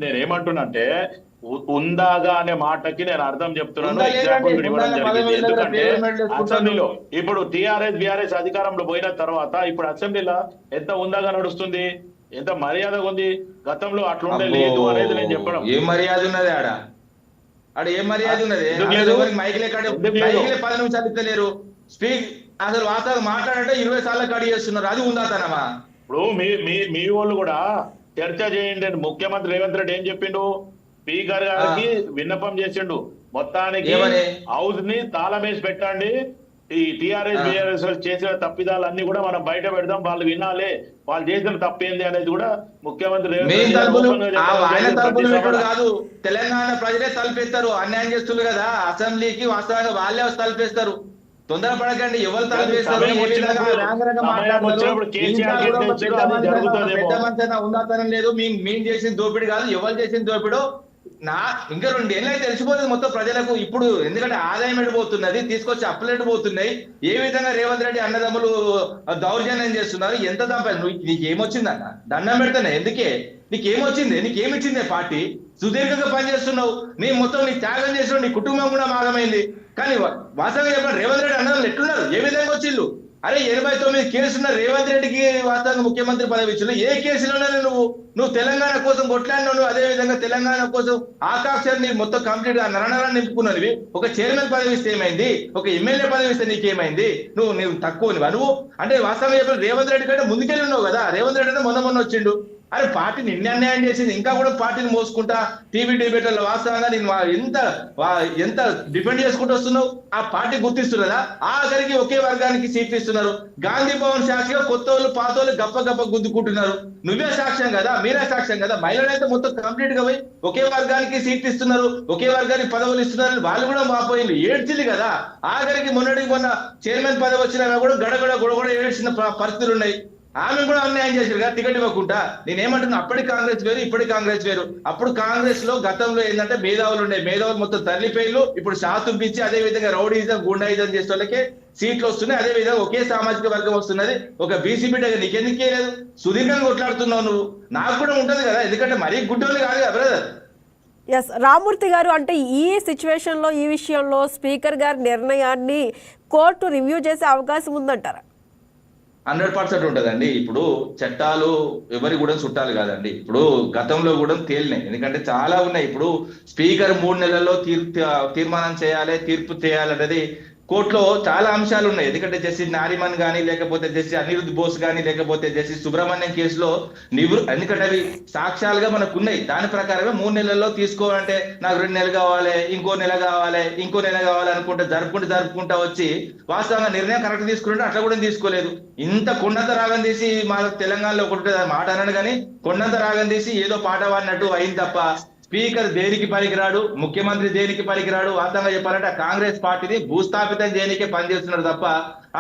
నేనేమంటున్నా అంటే ఉందాగా అనే మాటకి నేను అర్థం చెప్తున్నాను, ఎగ్జాంపుల్ ఇవ్వడం జరిగింది. ఎందుకంటే అసెంబ్లీలో ఇప్పుడు టీఆర్ఎస్ బీఆర్ఎస్ అధికారంలో పోయిన తర్వాత ఇప్పుడు అసెంబ్లీలో ఎంత ఉందాగా నడుస్తుంది, ఎంత మర్యాదగా ఉంది. గతంలో అట్లుండే లేదు అనేది నేను చెప్పడం. ఏం మర్యాద ఉన్నది ఆడ? ఏం మర్యాద ఉన్నది? మైకిలే 10 నిమిషాలు ఇస్తలేరు. స్పీక్ అసలు వాస్తవం మాట్లాడంటే 20 సార్లు కడి చేస్తున్నారు. అది ఉందాతనమా? ఇప్పుడు మీ వాళ్ళు కూడా చర్చ చేయండి. ముఖ్యమంత్రి రేవంత్ రెడ్డి ఏం చెప్పిండు? స్పీకర్ గారికి విన్నపం చేసిండు, మొత్తానికి హౌస్ ని తాళం వేసి పెట్టండి, ఈ టీఆర్ఎస్ బీఆర్ఎస్ చేసిన తప్పిదాలన్నీ కూడా మనం బయట పెడదాం, వాళ్ళు వినాలి, వాళ్ళు చేసిన తప్పేంది అనేది కూడా ముఖ్యమంత్రి కాదు. తెలంగాణ ప్రజలే తలపేస్తారు, అన్యాయం చేస్తున్నారు కదా. అసెంబ్లీకి వాస్తవంగా వాళ్ళే తలపేస్తారు. తొందరపడకండి. ఎవరు తలపేస్తారు, పెద్ద మంచి ఉందాతనం లేదు. మేము చేసిన దోపిడి కాదు, ఎవరు చేసిన దోపిడో ఇంకా 2 ఏళ్ళు అయితే తెలిసిపోతుంది మొత్తం ప్రజలకు. ఇప్పుడు ఎందుకంటే ఆదాయం ఎడిపోతున్నది, తీసుకొచ్చి అప్పులు ఎడిపోతున్నాయి. ఏ విధంగా రేవంత్ రెడ్డి అన్నదమ్ములు దౌర్జన్యం చేస్తున్నారు, ఎంత నీకేమొచ్చిందన్న? దండం పెడతానే ఎందుకే? నీకేమొచ్చింది? నీకేమిచ్చిందే పార్టీ? సుదీర్ఘంగా పనిచేస్తున్నావు, నీ మొత్తం నీ త్యాగం చేస్తున్నావు, నీ కుటుంబం కూడా మాగమైంది. కానీ వాస్తవంగా చెప్పండి, రేవంత్ రెడ్డి అన్నదమ్ములు ఎట్లున్నారు, ఏ విధంగా వచ్చిళ్ళు? అరే 89 కేసులున్న రేవంత్ రెడ్డికి వాస్తవంగా ముఖ్యమంత్రి పదవి ఇచ్చిన ఏ కేసులోనే నువ్వు తెలంగాణ కోసం కొట్లాడినావు. అదే విధంగా తెలంగాణ కోసం ఆకాంక్షని మొత్తం కంప్లీట్ గా నరనరాన్ని నింపుకున్నవి. ఒక చైర్మన్ పదవి ఇస్తే ఏమైంది, ఒక ఎమ్మెల్యే పదవి ఇస్తే నీకేమైంది? నువ్వు తక్కువ నువ్వు అంటే వాస్తవంగా చెప్పి రేవంత్ రెడ్డి కంటే ముందుకెళ్ళి ఉన్నావు కదా. రేవంత్ రెడ్డి అంటే మొన్న వచ్చిండు. అరే పార్టీ నిన్ను అన్యాయం చేసింది, ఇంకా కూడా పార్టీని మోసుకుంటా టీవీ డిబేట్లలో వాస్తవంగా నేను ఎంత డిఫెండ్ చేసుకుంటూ వస్తున్నావు. ఆ పార్టీ గుర్తిస్తున్నదా? ఆఖరికి ఒకే వర్గానికి సీట్లు ఇస్తున్నారు. గాంధీ భవన్ సాక్షిగా కొత్త వాళ్ళు పాత వాళ్ళు గప్ప గుద్దుకుంటున్నారు. నువ్వే సాక్ష్యం కదా, మీరే సాక్ష్యం కదా. మహిళలైతే మొత్తం కంప్లీట్ గా పోయి ఒకే వర్గానికి సీట్లు ఇస్తున్నారు, ఒకే వర్గానికి పదవులు ఇస్తున్నారు. వాళ్ళు కూడా మాపోయింది, ఏడ్చింది కదా. ఆఖరికి మొన్న చైర్మన్ పదవి వచ్చినా కూడా గొడగొడ ఏడ్చిన పరిస్థితులు ఉన్నాయి. ఆమె కూడా అన్యాయం చేశారు కదా టికెట్ ఇవ్వకుండా. నేనేమంటున్నా, అప్పటి కాంగ్రెస్ వేరు, ఇప్పటి కాంగ్రెస్ వేరు. అప్పుడు కాంగ్రెస్ లో గతంలో ఏంటంటే మేధావులు ఉండే, మేధావులు మొత్తం తరలిపోయిలు. ఇప్పుడు శాతుపించి అదే విధంగా రౌడీజం గుండాయిజం చేసే వాళ్ళకే సీట్లు వస్తున్నాయి. అదే విధంగా ఒకే సామాజిక వర్గం వస్తున్నది. ఒక బీసీ బిడ్డ నీకెందుకే లేదు? సుదీర్ఘంగా కొట్లాడుతున్నావు నువ్వు. నాకు కూడా ఉంటది కదా, ఎందుకంటే మరీ గుడ్డోళ్ళు కాదు కదా బ్రదర్. ఎస్ రామూర్తి గారు, అంటే ఈ సిచ్యువేషన్లో ఈ విషయంలో స్పీకర్ గారి నిర్ణయాన్ని కోర్టు రివ్యూ చేసే అవకాశం ఉందంటారా? 100% ఉంటదండి. ఇప్పుడు చట్టాలు ఎవరి కూడా చుట్టాలు కాదండి. ఇప్పుడు గతంలో కూడా తేలినాయి, ఎందుకంటే చాలా ఉన్నాయి. ఇప్పుడు స్పీకర్ 3 నెలల్లో తీర్మానం చేయాలి, తీర్పు చేయాలనేది కోర్టులో చాలా అంశాలు ఉన్నాయి. ఎందుకంటే జస్టిస్ నారిమన్ కానీ, లేకపోతే జస్టిస్ అనిరుద్ బోస్ కానీ, లేకపోతే జస్టిస్ సుబ్రహ్మణ్యం కేసులో ఎందుకంటే అవి సాక్ష్యాలుగా మనకు ఉన్నాయి. దాని ప్రకారమే 3 నెలల్లో తీసుకోవాలంటే నాకు 2 నెలలు కావాలి, ఇంకో నెల కావాలి, ఇంకో నెల కావాలి అనుకుంటే జరుపుకుంటా వచ్చి వాస్తవంగా నిర్ణయం కరెక్ట్ తీసుకుంటే అట్లా కూడా తీసుకోలేదు. ఇంత కొండంత రాగం తీసి మా తెలంగాణలో ఒకటి మాట అన్నాడు, కానీ కొండంత రాగం తీసి ఏదో పాట పాడినట్టు అయింది తప్ప స్పీకర్ దేనికి పనికిరాడు, ముఖ్యమంత్రి దేనికి పనికిరాడు. వాస్తవంగా చెప్పాలంటే ఆ కాంగ్రెస్ పార్టీని భూస్థాపితం చేయడానికే పనిచేస్తున్నారు తప్ప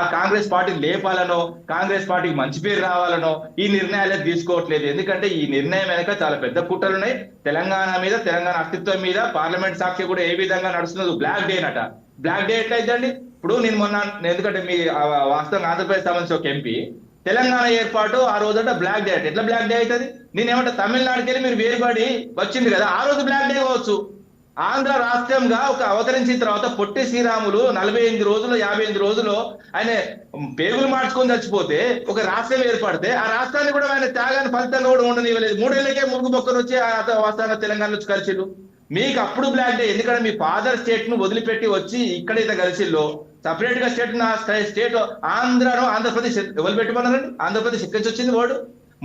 ఆ కాంగ్రెస్ పార్టీని లేపాలనో, కాంగ్రెస్ పార్టీకి మంచి పేరు రావాలనో ఈ నిర్ణయాలు తీసుకోవట్లేదు. ఎందుకంటే ఈ నిర్ణయం వెనక చాలా పెద్ద కుట్రలు ఉన్నాయి. తెలంగాణ మీద, తెలంగాణ అస్తిత్వం మీద పార్లమెంట్ సాక్షి కూడా ఏ విధంగా నడుస్తున్నది బ్లాక్ డే నట. బ్లాక్ డే ఎట్లయితే ఇప్పుడు నేను మొన్న, ఎందుకంటే మీ వాస్తవంగా ఆంధ్రప్రదేశ్ సంబంధించి ఒక ఎంపీ తెలంగాణ ఏర్పాటు ఆ రోజట బ్లాక్ డే అంటే ఎట్లా బ్లాక్ డే అవుతుంది? నేనేమంటే తమిళనాడుకి వెళ్ళి మీరు వేరుపడి వచ్చింది కదా, ఆ రోజు బ్లాక్ డే కావచ్చు. ఆంధ్ర రాష్ట్రంగా ఒక అవతరించిన తర్వాత పొట్టి శ్రీరాములు 48 రోజులు 58 రోజులు ఆయన పేగులు మార్చుకొని చచ్చిపోతే ఒక రాష్ట్రం ఏర్పడితే ఆ రాష్ట్రాన్ని కూడా ఆయన త్యాగాన్ని ఫలితంగా కూడా ఉండనివ్వలేదు. 3 ఏళ్ళకే మురుగు బొక్కలు వచ్చి వాస్తవంగా తెలంగాణ వచ్చి కలిసిళ్ళు. మీకు అప్పుడు బ్లాక్ డే, ఎందుకంటే మీ ఫాదర్ స్టేట్ ను వదిలిపెట్టి వచ్చి ఇక్కడైతే కలిసిల్లో సపరేట్ గా స్టేట్ ఆంధ్రప్రదేశ్ ఎవరు పెట్టుకున్నారండి? ఆంధ్రప్రదేశ్ ఎక్కడి నుంచి వచ్చింది వాడు?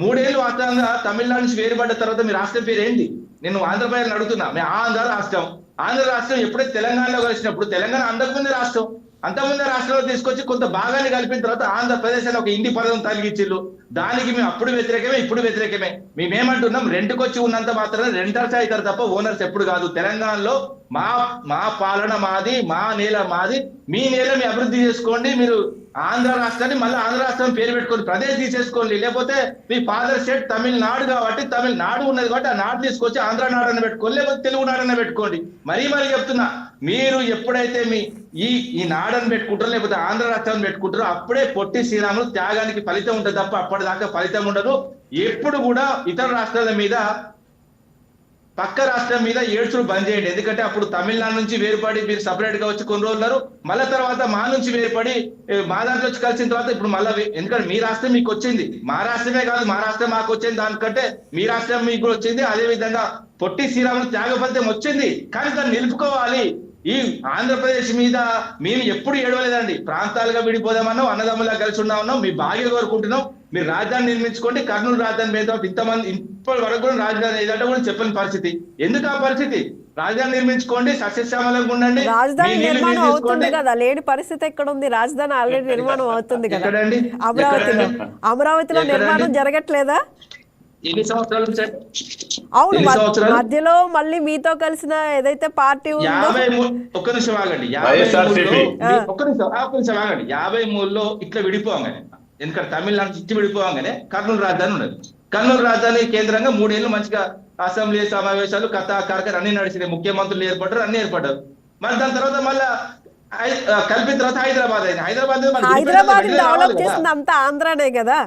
3 ఏళ్ళు వాస్తవంగా తమిళనాడు నుంచి వేరుపడ్డ తర్వాత మీ రాష్ట్రం పేరు ఏంటి? నేను ఆంధ్రప్రదేశ్ అడుగుతున్నా. మీ ఆంధ్ర రాష్ట్రం ఎప్పుడైతే తెలంగాణలో కలిసినప్పుడు తెలంగాణ అంతకుముందే రాష్ట్రం, అంతకుముందే రాష్ట్రంలో తీసుకొచ్చి కొంత భాగాన్ని కలిపిన తర్వాత ఆంధ్రప్రదేశ్ అని ఒక హిందీ పదం తగిలిచ్చిళ్ళు. దానికి మేము అప్పుడు వ్యతిరేకమే, ఇప్పుడు వ్యతిరేకమే. మేమేమంటున్నాం, రెంట్కి వచ్చి ఉన్నంత మాత్రమే రెంటర్స్ అవుతారు తప్ప ఓనర్స్ ఎప్పుడు కాదు. తెలంగాణలో మా పాలన మాది, మా నేల మాది, మీ నేల మీ అభివృద్ధి చేసుకోండి. మీరు ఆంధ్ర రాష్ట్రాన్ని మళ్ళీ ఆంధ్ర రాష్ట్రం పేరు పెట్టుకోండి, ప్రదేశ్ తీసేసుకోండి. లేకపోతే మీ ఫాదర్ స్టేట్ తమిళనాడు కాబట్టి తమిళనాడు ఉన్నది కాబట్టి ఆ నాడు తీసుకొచ్చి ఆంధ్ర నాడు అన్న పెట్టుకోండి, లేకపోతే తెలుగు నాడు అన్న పెట్టుకోండి. మరీ చెప్తున్నా, మీరు ఎప్పుడైతే ఈ నాడని పెట్టుకుంటారో లేకపోతే ఆంధ్ర రాష్ట్రాన్ని పెట్టుకుంటారో అప్పుడే పొట్టి శ్రీరాములు త్యాగానికి ఫలితం ఉంటుంది తప్ప అప్పటిదాకా ఫలితం ఉండదు. ఎప్పుడు కూడా ఇతర రాష్ట్రాల మీద, పక్క రాష్ట్రం మీద ఏడ్చులు బంద్ చేయండి. ఎందుకంటే అప్పుడు తమిళనాడు నుంచి వేరుపడి మీరు సపరేట్ గా వచ్చి కొన్ని రోజులు ఉన్నారు, మళ్ళీ తర్వాత మా నుంచి వేరుపడి మా దాంట్లో వచ్చి కలిసిన తర్వాత ఇప్పుడు మళ్ళీ, ఎందుకంటే మీ రాష్ట్రం మీకు వచ్చింది, మా రాష్ట్రమే కాదు, మా రాష్ట్రం మాకు వచ్చింది, దానికంటే మీ రాష్ట్రం మీకు కూడా వచ్చింది. అదే విధంగా పొట్టి శ్రీరాములు త్యాగ ఫలితం వచ్చింది, కానీ దాన్ని నిలుపుకోవాలి. ఈ ఆంధ్రప్రదేశ్ మీద మేము ఎప్పుడు ఏడవలేదండి. ప్రాంతాలుగా విడిపోదామన్నాం, అన్నదమ్ములా కలిసి ఉన్నామన్నాం, మీ భాగ్య కోరుకుంటున్నాం. మీరు రాజధాని నిర్మించుకోండి, కర్నూలు రాజధాని మీద ఇంతమంది ఇప్పటి వరకు కూడా రాజధాని ఏదంటే కూడా చెప్పని పరిస్థితి. ఎందుకు ఆ పరిస్థితి? రాజధాని నిర్మించుకోండి, సస్యశ్యామలంగా ఉండండి. రాజధాని నిర్మాణం అవుతుంది కదా, లేని పరిస్థితి ఎక్కడ ఉంది? రాజధాని ఆల్రెడీ నిర్మాణం అవుతుంది కదా అమరావతిలో నిర్మాణం జరగట్లేదా? ఎన్ని సంవత్సరాలు సార్? అవును, మధ్యలో మళ్ళీ మీతో కలిసిన ఏదైతే పార్టీ ఒక్క నిమిషం ఆగండి. 53లో ఇట్లా విడిపోగానే, ఎందుకంటే తమిళనాడు ఇచ్చి విడిపోగానే కర్నూలు రాజధాని ఉన్నది. కర్నూలు రాజధాని కేంద్రంగా 3 ఏళ్ళు మంచిగా అసెంబ్లీ సమావేశాలు, కార్యక్రమాలు అన్ని నడిచినాయి. ముఖ్యమంత్రులు ఏర్పడ్డారు, అన్ని ఏర్పడ్డారు. మరి దాని తర్వాత మళ్ళా కలిపిన తర్వాత హైదరాబాద్ అయింది. హైదరాబాద్ డెవలప్ చేసింది అంతా ఆంధ్రానే కదా,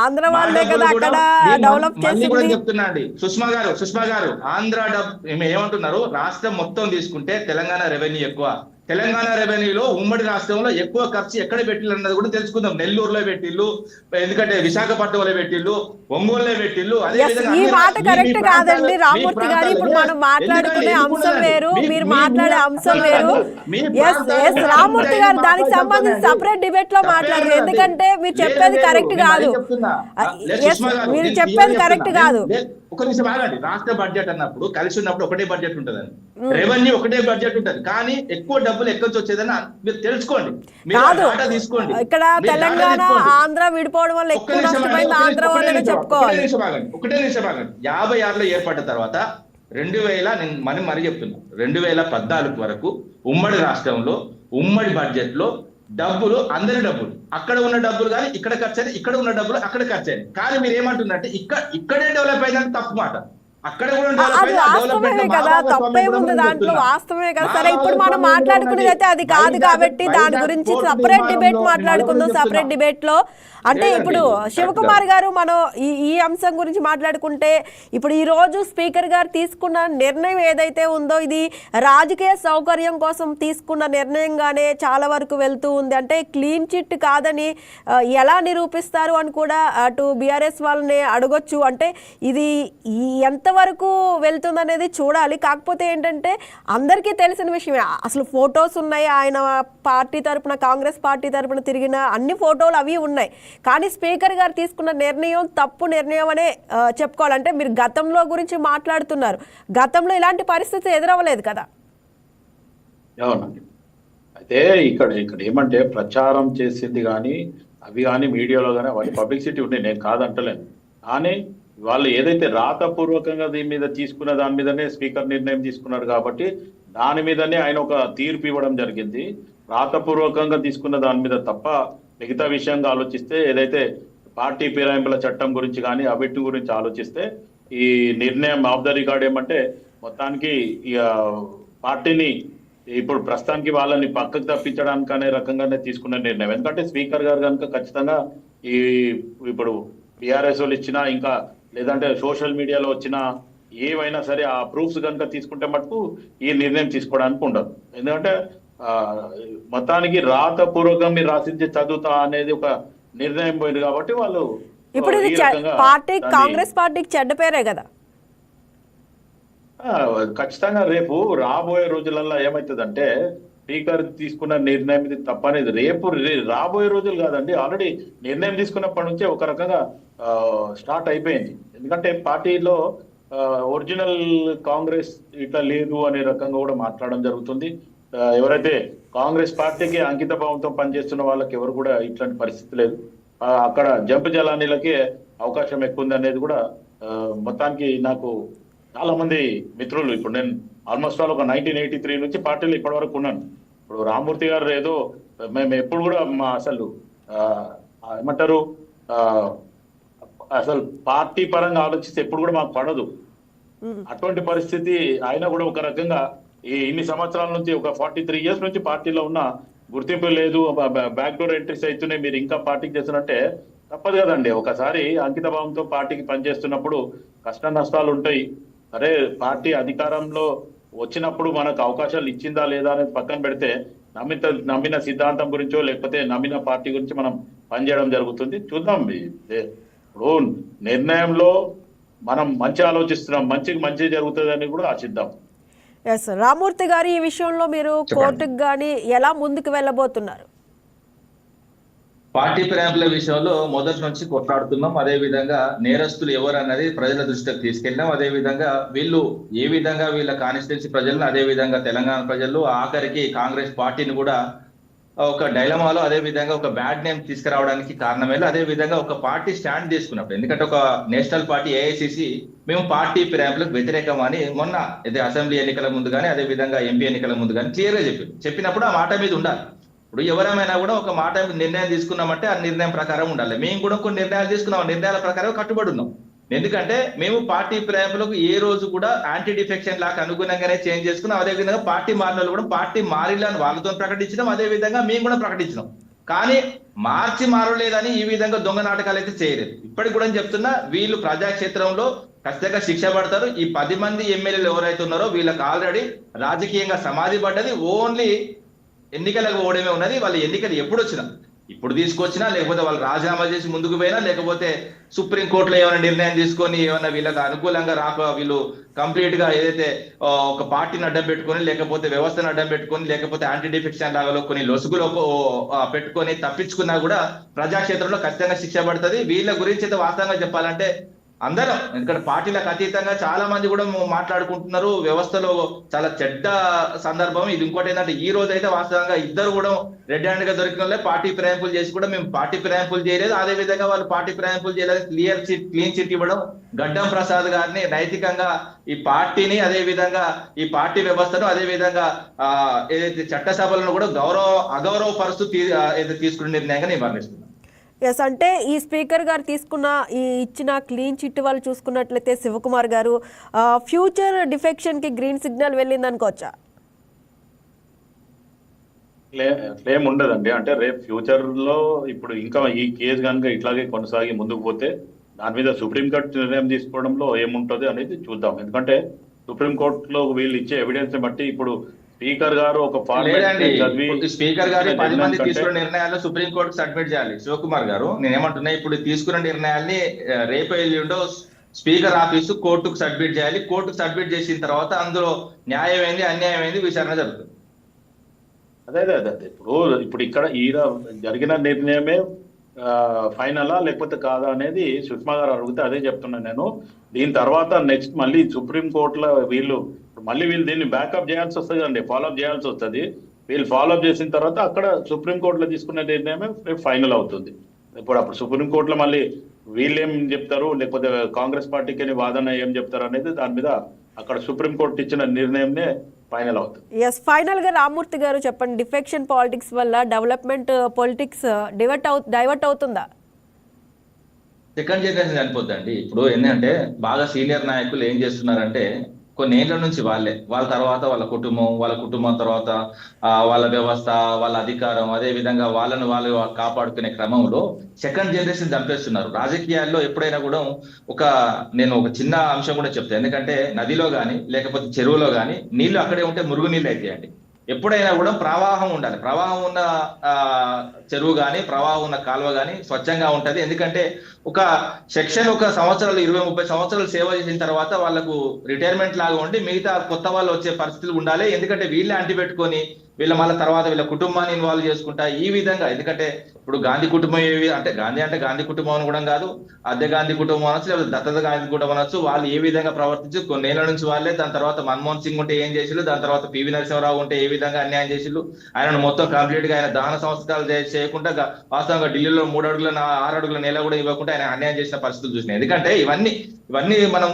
ఆంధ్ర వాళ్ళే కదా అక్కడ డెవలప్ చేసింది. చెప్తున్నా అండి సుష్మా గారు, ఆంధ్ర ఏమంటున్నారు? రాష్ట్రం మొత్తం తీసుకుంటే తెలంగాణ రెవెన్యూ ఎక్కువ. తెలంగాణ రెవెన్యూలో ఉమ్మడి రాష్ట్రంలో ఎక్కువ ఖర్చు ఎక్కడ పెట్టిల్లు అన్నది కూడా తెలుసుకుందాం. నెల్లూరులో పెట్టిల్లు, ఎందుకంటే విశాఖపట్నంలో పెట్టిల్లు, ఒంగోలులో పెట్టిల్లు. ఈ మాట కరెక్ట్ కాదండి రామూర్తి గారు. ఇప్పుడు మనం మాట్లాడుకునే అంశం వేరు, మీరు మాట్లాడే అంశం వేరు. రామూర్తి గారు, దానికి సంబంధించి సపరేట్ డిబేట్ లో మాట్లాడరు, ఎందుకంటే మీరు చెప్పేది కరెక్ట్ కాదు. మీరు చెప్పేది కరెక్ట్ కాదు. ఒక నిమిషం ఆగండి. రాష్ట్ర బడ్జెట్ అన్నప్పుడు కలిసి ఉన్నప్పుడు ఒకటే బడ్జెట్ ఉంటదండి, రెవెన్యూ ఒకటే బడ్జెట్ ఉంటది, కానీ ఎక్కువ డబ్బులు ఎక్కడి నుంచి వచ్చేదని మీరు తెలుసుకోండి, తీసుకోండి. ఇక్కడ తెలంగాణ ఆంధ్ర విడిపోవడం వల్ల ఎక్కువ నష్టపోయింది ఆంధ్ర వాళ్ళనే చెప్పుకోవాలి. ఒకటే నిమిషం ఆగండి. 56లో ఏర్పడ్డ తర్వాత 2000 నేను మరీ చెప్తున్నా, 2014 వరకు ఉమ్మడి రాష్ట్రంలో ఉమ్మడి బడ్జెట్ లో డబ్బులు అందరి డబ్బులు, అక్కడ ఉన్న డబ్బులు కానీ ఇక్కడ ఖర్చు అయింది, ఇక్కడ ఉన్న డబ్బులు అక్కడ ఖర్చు అయింది. కానీ మీరు ఏమంటున్నారంటే ఇక్కడే డెవలప్ అయిందంటే తప్పు మాట. అక్కడ కూడా అది వాస్తవమే కదా, తప్పేముంది దాంట్లో, వాస్తవమే కదా. సరే ఇప్పుడు మనం మాట్లాడుకునేది అయితే అది కాదు కాబట్టి దాని గురించి సపరేట్ డిబేట్ మాట్లాడుకుందాం. సపరేట్ డిబేట్ లో అంటే ఇప్పుడు శివకుమార్ గారు మనం ఈ అంశం గురించి మాట్లాడుకుంటే ఇప్పుడు ఈ రోజు స్పీకర్ గారు తీసుకున్న నిర్ణయం ఏదైతే ఉందో ఇది రాజకీయ సౌకర్యం కోసం తీసుకున్న నిర్ణయంగానే చాలా వరకు వెళ్తూ ఉంది. అంటే క్లీన్ చిట్ కాదని ఎలా నిరూపిస్తారు అని కూడా అటు బీఆర్ఎస్ వాళ్ళని అడగొచ్చు. అంటే ఇది ఎంతవరకు వెళ్తుంది అనేది చూడాలి. కాకపోతే ఏంటంటే అందరికీ తెలిసిన విషయమే, అసలు ఫొటోస్ ఉన్నాయి, ఆయన పార్టీ తరపున కాంగ్రెస్ పార్టీ తరపున తిరిగిన అన్ని ఫోటోలు అవి ఉన్నాయి. కానీ స్పీకర్ గారు తీసుకున్న నిర్ణయం తప్పు నిర్ణయం అనే చెప్పుకోవాలంటే మీరు గతంలో గురించి మాట్లాడుతున్నారు, గతంలో ఇలాంటి పరిస్థితి ఎదురవ్వలేదు కదా. అవునండి. అయితే ఇక్కడ ఏమంటే ప్రచారం చేసింది కానీ అవి కానీ మీడియాలో కానీ వాటి పబ్లిసిటీ ఉన్నాయి, నేను కాదంటలేను. కానీ వాళ్ళు ఏదైతే రాతపూర్వకంగా దీని మీద తీసుకున్న దాని మీదనే స్పీకర్ నిర్ణయం తీసుకున్నారు కాబట్టి దాని మీదనే ఆయన ఒక తీర్పు ఇవ్వడం జరిగింది. రాతపూర్వకంగా తీసుకున్న దాని మీద తప్ప మిగతా విషయంగా ఆలోచిస్తే ఏదైతే పార్టీ ఫిరాయింపుల చట్టం గురించి కానీ అవిటి గురించి ఆలోచిస్తే ఈ నిర్ణయం ఆఫ్ ద రికార్డ్ ఏమంటే మొత్తానికి పార్టీని ఇప్పుడు ప్రస్తుతానికి వాళ్ళని పక్కకు తప్పించడానికి అనే రకంగానే తీసుకున్న నిర్ణయం. ఎందుకంటే స్పీకర్ గారు కనుక ఖచ్చితంగా ఇప్పుడు టీఆర్ఎస్ వాళ్ళు ఇచ్చినా ఇంకా లేదంటే సోషల్ మీడియాలో వచ్చిన ఏవైనా సరే ఆ ప్రూఫ్స్ కనుక తీసుకుంటే మటుకు ఈ నిర్ణయం తీసుకోవడానికి ఉండదు. ఎందుకంటే మొత్తానికి రాతపూర్వకం మీరు రాసింది చదువుతా అనేది ఒక నిర్ణయం పోయింది కాబట్టి వాళ్ళు ఇప్పుడు ఇది పార్టీ కాంగ్రెస్ పార్టీకి చెడ్డ పేరే కదా. ఖచ్చితంగా రేపు రాబోయే రోజులలో ఏమవుతుందంటే స్పీకర్ తీసుకున్న నిర్ణయం ఇది తప్పనేది రేపు రాబోయే రోజులు కాదండి, ఆల్రెడీ నిర్ణయం తీసుకున్నప్పటి నుంచే ఒక రకంగా స్టార్ట్ అయిపోయింది. ఎందుకంటే పార్టీలో ఒరిజినల్ కాంగ్రెస్ ఇట్లా లేదు అనే రకంగా కూడా మాట్లాడడం జరుగుతుంది. ఎవరైతే కాంగ్రెస్ పార్టీకి అంకిత భావంతో పనిచేస్తున్న వాళ్ళకి ఎవరు కూడా ఇట్లాంటి పరిస్థితి లేదు. అక్కడ జంప్ జలానీలకే అవకాశం ఎక్కువ ఉంది అనేది కూడా మొత్తానికి నాకు చాలా మంది మిత్రులు, ఇప్పుడు నేను ఆల్మోస్ట్ ఆల్ ఒక 1983 నుంచి పార్టీలో ఇప్పటి వరకు ఉన్నాను. ఇప్పుడు రామ్మూర్తి గారు ఏదో మేము ఎప్పుడు కూడా మా అసలు ఏమంటారు అసలు పార్టీ పరంగా ఆలోచిస్తే ఎప్పుడు కూడా మాకు పడదు. అటువంటి పరిస్థితి ఆయన కూడా ఒక రకంగా ఇన్ని సంవత్సరాల నుంచి ఒక 43 years నుంచి పార్టీలో ఉన్న గుర్తింపు లేదు, బ్యాక్ డోర్ ఎంట్రీస్ అవుతున్నాయి, మీరు ఇంకా పార్టీకి చేస్తున్నట్టే తప్పదు కదండి. ఒకసారి అంకిత భావంతో పార్టీకి పనిచేస్తున్నప్పుడు కష్ట నష్టాలు ఉంటాయి. సరే పార్టీ అధికారంలో వచ్చినప్పుడు మనకు అవకాశాలు ఇచ్చిందా లేదా అనేది పక్కన పెడితే నమ్మిన సిద్ధాంతం గురించో లేకపోతే నమ్మిన పార్టీ గురించి మనం పనిచేయడం జరుగుతుంది. చూద్దాం, ఇప్పుడు నిర్ణయంలో మనం మంచి ఆలోచిస్తున్నాం, మంచి జరుగుతుందని కూడా ఆశిద్దాం. ఎస్ రామూర్తి గారు, ఈ విషయంలో మీరు కోర్టుకు కానీ ఎలా ముందుకు వెళ్ళబోతున్నారు? పార్టీ ఫిరాయింపుల విషయంలో మొదటి నుంచి కొట్లాడుతున్నాం. అదే విధంగా నేరస్తులు ఎవరు అన్నది ప్రజల దృష్టికి తీసుకెళ్ళాం. అదే విధంగా వీళ్ళు ఏ విధంగా వీళ్ళ కాన్స్టిట్యున్సీ ప్రజలను, అదే విధంగా తెలంగాణ ప్రజలు, ఆఖరికి కాంగ్రెస్ పార్టీని కూడా ఒక డైలమాలో అదే విధంగా ఒక బ్యాడ్ నేమ్ తీసుకురావడానికి కారణమేలా. అదే విధంగా ఒక పార్టీ స్టాండ్ తీసుకున్నప్పుడు, ఎందుకంటే ఒక నేషనల్ పార్టీ ఏఐసిసి మేము పార్టీ ఫిరాయింపులకు వ్యతిరేకం అని మొన్న ఇది అసెంబ్లీ ఎన్నికల ముందు కానీ అదే విధంగా ఎంపీ ఎన్నికల ముందు కానీ క్లియర్ గా చెప్పినప్పుడు ఆ మాట మీద ఉండాలి. ఇప్పుడు ఎవరైనా కూడా ఒక మాట నిర్ణయం తీసుకున్నామంటే ఆ నిర్ణయం ప్రకారం ఉండాలి. మేము కూడా కొన్ని నిర్ణయాలు తీసుకున్నాం, నిర్ణయాల ప్రకారం కట్టుబడి ఉన్నాం. ఎందుకంటే మేము పార్టీ ఫిరాయింపులకు ఏ రోజు కూడా యాంటీ డిఫెక్షన్ లాగా అనుగుణంగానే చేంజ్ చేసుకున్నాం. అదే విధంగా పార్టీ మారిన కూడా పార్టీ మారిలని వాళ్ళతో ప్రకటించడం, అదే విధంగా మేము కూడా ప్రకటించినాం. కానీ మారలేదని ఈ విధంగా దొంగ నాటకాలు అయితే చేయలేదు. ఇప్పటికి కూడా చెప్తున్నా, వీళ్ళు ప్రజాక్షేత్రంలో ఖచ్చితంగా శిక్ష పడతారు. ఈ 10 మంది ఎమ్మెల్యేలు ఎవరైతే ఉన్నారో వీళ్ళకి ఆల్రెడీ రాజకీయంగా సమాధి పడ్డది. ఓన్లీ ఎన్నికలకు ఓడమే ఉన్నది. వాళ్ళ ఎన్నికలు ఎప్పుడు వచ్చినా, ఇప్పుడు తీసుకొచ్చినా, లేకపోతే వాళ్ళు రాజీనామా చేసి ముందుకు పోయినా, లేకపోతే సుప్రీంకోర్టులో ఏమైనా నిర్ణయం తీసుకొని ఏమైనా వీళ్ళకి అనుకూలంగా వీళ్ళు కంప్లీట్ గా ఏదైతే ఒక పార్టీని అడ్డం పెట్టుకొని, లేకపోతే వ్యవస్థను అడ్డం పెట్టుకొని, లేకపోతే యాంటీ డిఫెక్షన్ లాగా కొన్ని లొసుగులో పెట్టుకొని తప్పించుకున్నా కూడా ప్రజాక్షేత్రంలో ఖచ్చితంగా శిక్ష పడుతుంది. వీళ్ళ గురించి అయితే వాస్తవంగా చెప్పాలంటే అందరం, ఎందుకంటే పార్టీలకు అతీతంగా చాలా మంది కూడా మాట్లాడుకుంటున్నారు. వ్యవస్థలో చాలా చెడ్డ సందర్భం ఇది. ఇంకోటి ఏంటంటే ఈ రోజు అయితే వాస్తవంగా ఇద్దరు కూడా రెడ్ హ్యాండ్ గా దొరికిన వాళ్ళే పార్టీ ఫిరాయింపులు చేసి కూడా మేము పార్టీ ఫిరాయింపులు చేయలేదు, అదే విధంగా వాళ్ళు పార్టీ ఫిరాయింపులు చేయలేదు, క్లీన్ చిట్ ఇవ్వడం. గడ్డం ప్రసాద్ గారిని నైతికంగా ఈ పార్టీని, అదే విధంగా ఈ పార్టీ వ్యవస్థను, అదే విధంగా ఏదైతే చట్టసభలను కూడా అగౌరవపరుస్తూ ఏదైతే తీసుకునే నిర్ణయంగా నేను వర్ణిస్తున్నాను. ఎస్, అంటే ఈ స్పీకర్ గారు తీసుకున్న ఈ ఇచ్చిన క్లీన్ చిట్ వాళ్ళు చూసుకున్నట్లయితే శివకుమార్ గారు ఫ్యూచర్ డిఫెక్షన్ కి గ్రీన్ సిగ్నల్ వెళ్ళింది అనుకోవచ్చా? క్లెయిమ్ ఉండదండి. అంటే రేపు ఫ్యూచర్ లో ఇప్పుడు ఇంకా ఈ కేసు కనుక ఇట్లాగే కొనసాగి ముందుకు పోతే దాని మీద సుప్రీంకోర్టు నిర్ణయం తీసుకోవడంలో ఏముంటది అనేది చూద్దాం. ఎందుకంటే సుప్రీంకోర్టులో వీళ్ళు ఇచ్చే ఎవిడెన్స్ బట్టి ఇప్పుడు స్పీకర్ గారు ఒక లేదండి, చదివి స్పీకర్ గారు 10 మంది తీసుకున్న నిర్ణయాలు సుప్రీంకోర్టుకు సబ్మిట్ చేయాలి. శివకుమార్ గారు, నేనేమంటున్నా, ఇప్పుడు తీసుకున్న నిర్ణయాల్ని రేపు ఎల్లుండో స్పీకర్ ఆఫీసు కోర్టుకు సబ్మిట్ చేయాలి. కోర్టుకు సబ్మిట్ చేసిన తర్వాత అందులో న్యాయమైంది అన్యాయమైంది విచారణ జరుగుతుంది. అదే ఇప్పుడు ఇక్కడ ఈ జరిగిన నిర్ణయమే ఫైనలా లేకపోతే కాదా అనేది సుష్మా గారు అడిగితే అదే చెప్తున్నాను నేను. దీని తర్వాత నెక్స్ట్ మళ్ళీ సుప్రీం కోర్టులో వీళ్ళు దీన్ని బ్యాకప్ చేయాల్సి వస్తుంది అండి, ఫాలోఅప్ చేయాల్సి వస్తుంది. వీళ్ళు ఫాలోఅప్ చేసిన తర్వాత అక్కడ సుప్రీం కోర్టులో తీసుకునే నిర్ణయమే రేపు ఫైనల్ అవుతుంది. అప్పుడు సుప్రీం కోర్టులో మళ్ళీ వీళ్ళు ఏం చెప్తారు, లేకపోతే కాంగ్రెస్ పార్టీకి వాదన ఏం చెప్తారు అనేది దాని మీద అక్కడ సుప్రీం కోర్టు ఇచ్చిన నిర్ణయంనే ఫైనల్ అవుతుంది. ఎస్, ఫైనల్ గా రామ్మూర్తి గారు చెప్పండి, డిఫెక్షన్ పాలిటిక్స్ వల్ల డెవలప్మెంట్ పొలిటిక్స్ డైవర్ట్ అవుతుందా? సెకండ్ జనరేషన్ చనిపోద్దండి. ఇప్పుడు ఏంటంటే బాగా సీనియర్ నాయకులు ఏం చేస్తున్నారంటే కొన్ని ఏళ్ల నుంచి వాళ్ళ తర్వాత వాళ్ళ కుటుంబం తర్వాత వాళ్ళ వ్యవస్థ, వాళ్ళ అధికారం, అదే విధంగా వాళ్ళు కాపాడుకునే క్రమంలో సెకండ్ జనరేషన్ చంపేస్తున్నారు. రాజకీయాల్లో ఎప్పుడైనా కూడా నేను ఒక చిన్న అంశం కూడా చెప్తాను. ఎందుకంటే నదిలో కానీ లేకపోతే చెరువులో కానీ నీళ్లు అక్కడే ఉంటే మురుగు నీళ్ళు అవుతాయండి. ఎప్పుడైనా కూడా ప్రవాహం ఉండాలి. ప్రవాహం ఉన్న చెరువు కానీ ప్రవాహం ఉన్న కాలువ కానీ స్వచ్ఛంగా ఉంటది. ఎందుకంటే ఒక సెక్షన్ ఒక సంవత్సరాలు 20-30 సంవత్సరాలు సేవ చేసిన తర్వాత వాళ్ళకు రిటైర్మెంట్ లాగా ఉండి మిగతా కొత్త వాళ్ళు వచ్చే పరిస్థితులు ఉండాలి. ఎందుకంటే వీళ్ళే అంటి పెట్టుకొని మళ్ళీ తర్వాత వీళ్ళ కుటుంబాన్ని ఇన్వాల్వ్ చేసుకుంటా ఈ విధంగా. ఎందుకంటే ఇప్పుడు గాంధీ కుటుంబం గాంధీ కుటుంబం అని కూడా కాదు, అద్దె గాంధీ కుటుంబం అనొచ్చు, లేకపోతే దత్తత గాంధీ కుటుంబం అనొచ్చు. వాళ్ళు ఏ విధంగా ప్రవర్తించి కొన్నేళ్ల నుంచి వాళ్ళే, దాని తర్వాత మన్మోహన్ సింగ్ ఉంటే ఏం చేసిళ్ళు, దాని తర్వాత పివి నరసింహరావు ఉంటే ఏ విధంగా అన్యాయం చేసిళ్ళు, ఆయనను మొత్తం కంప్లీట్ గా ఆయన దహన సంస్కారాలు చేయకుండా వాస్తవంగా ఢిల్లీలో 3 అడుగుల 6 అడుగుల నేల కూడా ఇవ్వకుండా ఆయన అన్యాయం చేసిన పరిస్థితులు చూసినాయి. ఎందుకంటే ఇవన్నీ మనం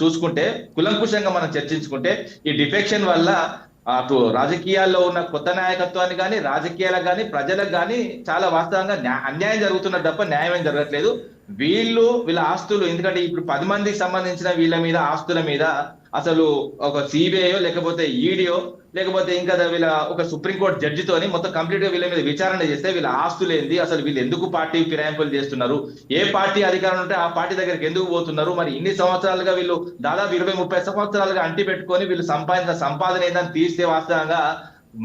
చూసుకుంటే కులంకుశంగా మనం చర్చించుకుంటే ఈ డిఫెక్షన్ వల్ల అటు రాజకీయాల్లో ఉన్న కొత్త నాయకత్వాన్ని కానీ రాజకీయాలకు కానీ ప్రజలకు కానీ చాలా వాస్తవంగా అన్యాయం జరుగుతున్నది తప్ప న్యాయం జరగట్లేదు. వీళ్ళ ఆస్తులు, ఎందుకంటే ఇప్పుడు 10 మందికి సంబంధించిన వీళ్ళ మీద ఆస్తుల మీద అసలు ఒక సిబిఐయో లేకపోతే ఈడీయో లేకపోతే ఇంకా వీళ్ళ ఒక సుప్రీంకోర్టు జడ్జితోని మొత్తం కంప్లీట్ గా వీళ్ళ మీద విచారణ చేస్తే వీళ్ళ ఆస్తులు ఏంది, అసలు వీళ్ళు ఎందుకు పార్టీ ఫిరాయింపులు చేస్తున్నారు, ఏ పార్టీ అధికారం ఉంటే ఆ పార్టీ దగ్గరికి ఎందుకు పోతున్నారు, మరి ఇన్ని సంవత్సరాలుగా వీళ్ళు దాదాపు 20-30 సంవత్సరాలుగా అంటి పెట్టుకొని వీళ్ళు సంపాదన ఏందని తీస్తే వాస్తవంగా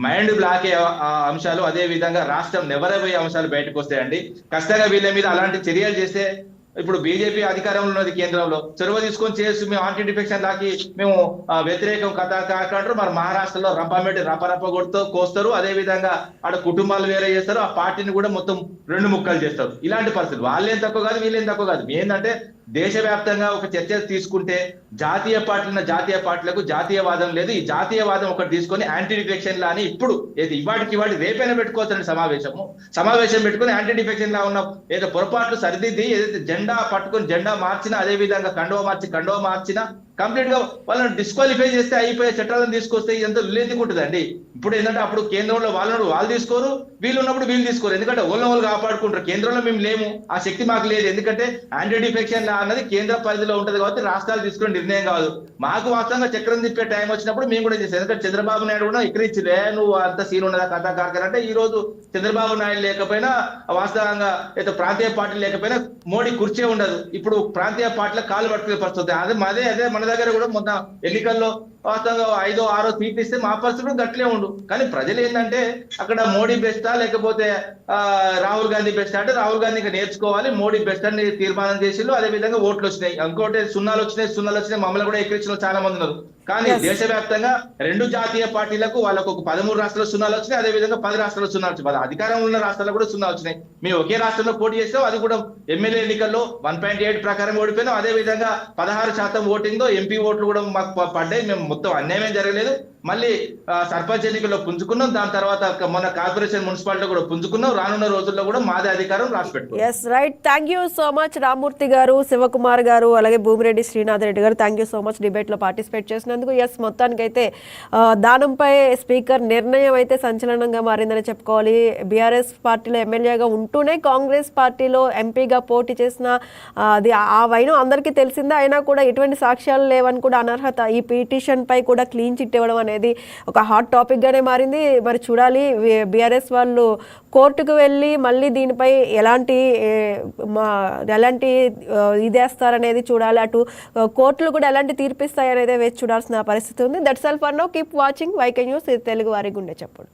మైండ్ బ్లాక్ అయ్యే అంశాలు, అదే విధంగా రాష్ట్రం నెవరబోయే అంశాలు బయటకు వస్తాయండి. ఖచ్చితంగా వీళ్ళ మీద అలాంటి చర్యలు చేస్తే, ఇప్పుడు బీజేపీ అధికారంలో ఉన్నది కేంద్రంలో, చొరవ తీసుకొని చేసి మేము యాంటీ డిఫెక్షన్ లాకి మేము వ్యతిరేకం కాకంటారు. మరి మహారాష్ట్రలో రంపామెట్టి రపరప కోస్తారు, అదే విధంగా ఆడ కుటుంబాలు వేరే చేస్తారు, ఆ పార్టీని కూడా మొత్తం 2 ముక్కలు చేస్తారు. ఇలాంటి పరిస్థితులు వాళ్ళేం తక్కువ కాదు వీళ్ళేం తక్కువ కాదు. ఏంటంటే దేశవ్యాప్తంగా ఒక చర్చ తీసుకుంటే జాతీయ పార్టీలకు జాతీయవాదం లేదు. ఈ జాతీయవాదం ఒకటి తీసుకొని యాంటీ డిఫెక్షన్ లా అని ఇప్పుడు ఇవాటికి రేపైనా పెట్టుకోవచ్చండి సమావేశం పెట్టుకొని యాంటీ డిఫెక్షన్ లా ఉన్న ఏదో పొరపాట్లు సరిదిద్ది, ఏదైతే జెండా పట్టుకొని జెండా మార్చినా, అదే విధంగా కండువ మార్చినా కంప్లీట్ గా వాళ్ళని డిస్క్వాలిఫై చేస్తే అయిపోయే చట్టాలను తీసుకొస్తే ఇదంతా విలేదుకుంటుందండి. ఇప్పుడు ఏంటంటే అప్పుడు కేంద్రంలో వాళ్ళు తీసుకోరు, వీళ్ళు ఉన్నప్పుడు వీళ్ళు తీసుకోరు. ఎందుకంటే వాళ్ళు కాపాడుకుంటారు. కేంద్రంలో మేము లేము, ఆ శక్తి మాకు లేదు. ఎందుకంటే యాంటీ డిఫెక్షన్ లా అన్నది కేంద్ర పరిధిలో ఉంటది కాబట్టి రాష్ట్రాలు తీసుకునే నిర్ణయం కాదు. మాకు వాస్తవంగా చక్రం తిప్పే టైం వచ్చినప్పుడు మేము కూడా చేసాం. ఎందుకంటే చంద్రబాబు నాయుడు కూడా ఎక్కడిచ్చిలే నువ్వు అంత సీన్ ఉన్నదా కథా కార్కర్ అంటే, ఈ రోజు చంద్రబాబు నాయుడు లేకపోయినా వాస్తవంగా అయితే ప్రాంతీయ పార్టీలు లేకపోయినా మోడీ కుర్చీ ఉండదు. ఇప్పుడు ప్రాంతీయ పార్టీలకు కాలు పట్టుకునే పరిస్థితి అదే మన దగ్గర కూడా మొన్న ఎన్నికల్లో వాస్తవంగా 5ో 6ో సీట్లు ఇస్తే మా పరిస్థితులు గట్లే ఉండు. కానీ ప్రజలు ఏంటంటే అక్కడ మోడీ బెస్టా లేకపోతే రాహుల్ గాంధీ బెస్టా అంటే రాహుల్ గాంధీ నేర్చుకోవాలి, మోడీ బెస్ట్ అని తీర్మానం చేసిళ్ళు. అదే విధంగా ఓట్లు వచ్చినాయి. ఇంకోటి సున్నాలు వచ్చినాయి, మమ్మల్ని కూడా ఎక్కించిన చాలా మంది ఉన్నారు. కానీ దేశవ్యాప్తంగా 2 జాతీయ పార్టీలకు వాళ్ళకు ఒక 13 రాష్ట్రాల సున్నాలు వచ్చినాయి, అదే విధంగా 10 రాష్ట్రాల సున్నాలు వచ్చినాయి. అధికారంలో ఉన్న రాష్ట్రాల్లో కూడా సున్నాలు వచ్చినాయి. మేము ఒకే రాష్ట్రంలో పోటీ చేస్తాం, అది కూడా ఎమ్మెల్యే ఎన్నికల్లో 1.8 ప్రకారం ఓడిపోయినాం. అదే విధంగా 16% ఓటింగ్ తో ఎంపీ ఓట్లు కూడా మాకు పడ్డాయి. మేము మొత్తం అన్యాయం జరగలేదు. మళ్ళీ సర్పంచ్ ఎన్నికల్లో పుంజుకున్నాం, దాని తర్వాత మన కార్పొరేషన్ మున్సిపాలిటీ కూడా పుంజుకున్నాం. రానున్న రోజుల్లో కూడా మాదే అధికారం రాసి పెట్టుకున్నాం. Yes right, thank you so much Rammurthy గారు, శివకుమార్ గారు, అలాగే భూమిరెడ్డి శ్రీనాథ్ రెడ్డి గారు, థ్యాంక్ యూ సో మచ్ డిబేట్లో పార్టిసిపేట్ చేసినందుకు. ఎస్, మొత్తానికైతే దానంపై స్పీకర్ నిర్ణయం అయితే సంచలనంగా మారిందని చెప్పుకోవాలి. బీఆర్ఎస్ పార్టీలో ఎమ్మెల్యేగా ఉంటూనే కాంగ్రెస్ పార్టీలో ఎంపీగా పోటీ చేసిన అది ఆ వైనం అందరికీ తెలిసిందే. అయినా కూడా ఎటువంటి సాక్ష్యాలు లేవని కూడా అనర్హత, ఈ పిటిషన్ పై కూడా క్లీన్ చిట్ ఇవ్వడం అనేది ఒక హాట్ టాపిక్ గానే మారింది. మరి చూడాలి బీఆర్ఎస్ వాళ్ళు కోర్టుకు వెళ్ళి మళ్ళీ దీనిపై ఎలాంటి ఇదేస్తారనేది చూడాలి. అటు కోర్టులు కూడా ఎలాంటి తీర్పిస్తాయనేది వేచి చూడాల్సిన పరిస్థితి ఉంది. That's all for now. Keep watching YK news, Telugu వారి గుండె చప్పుడు.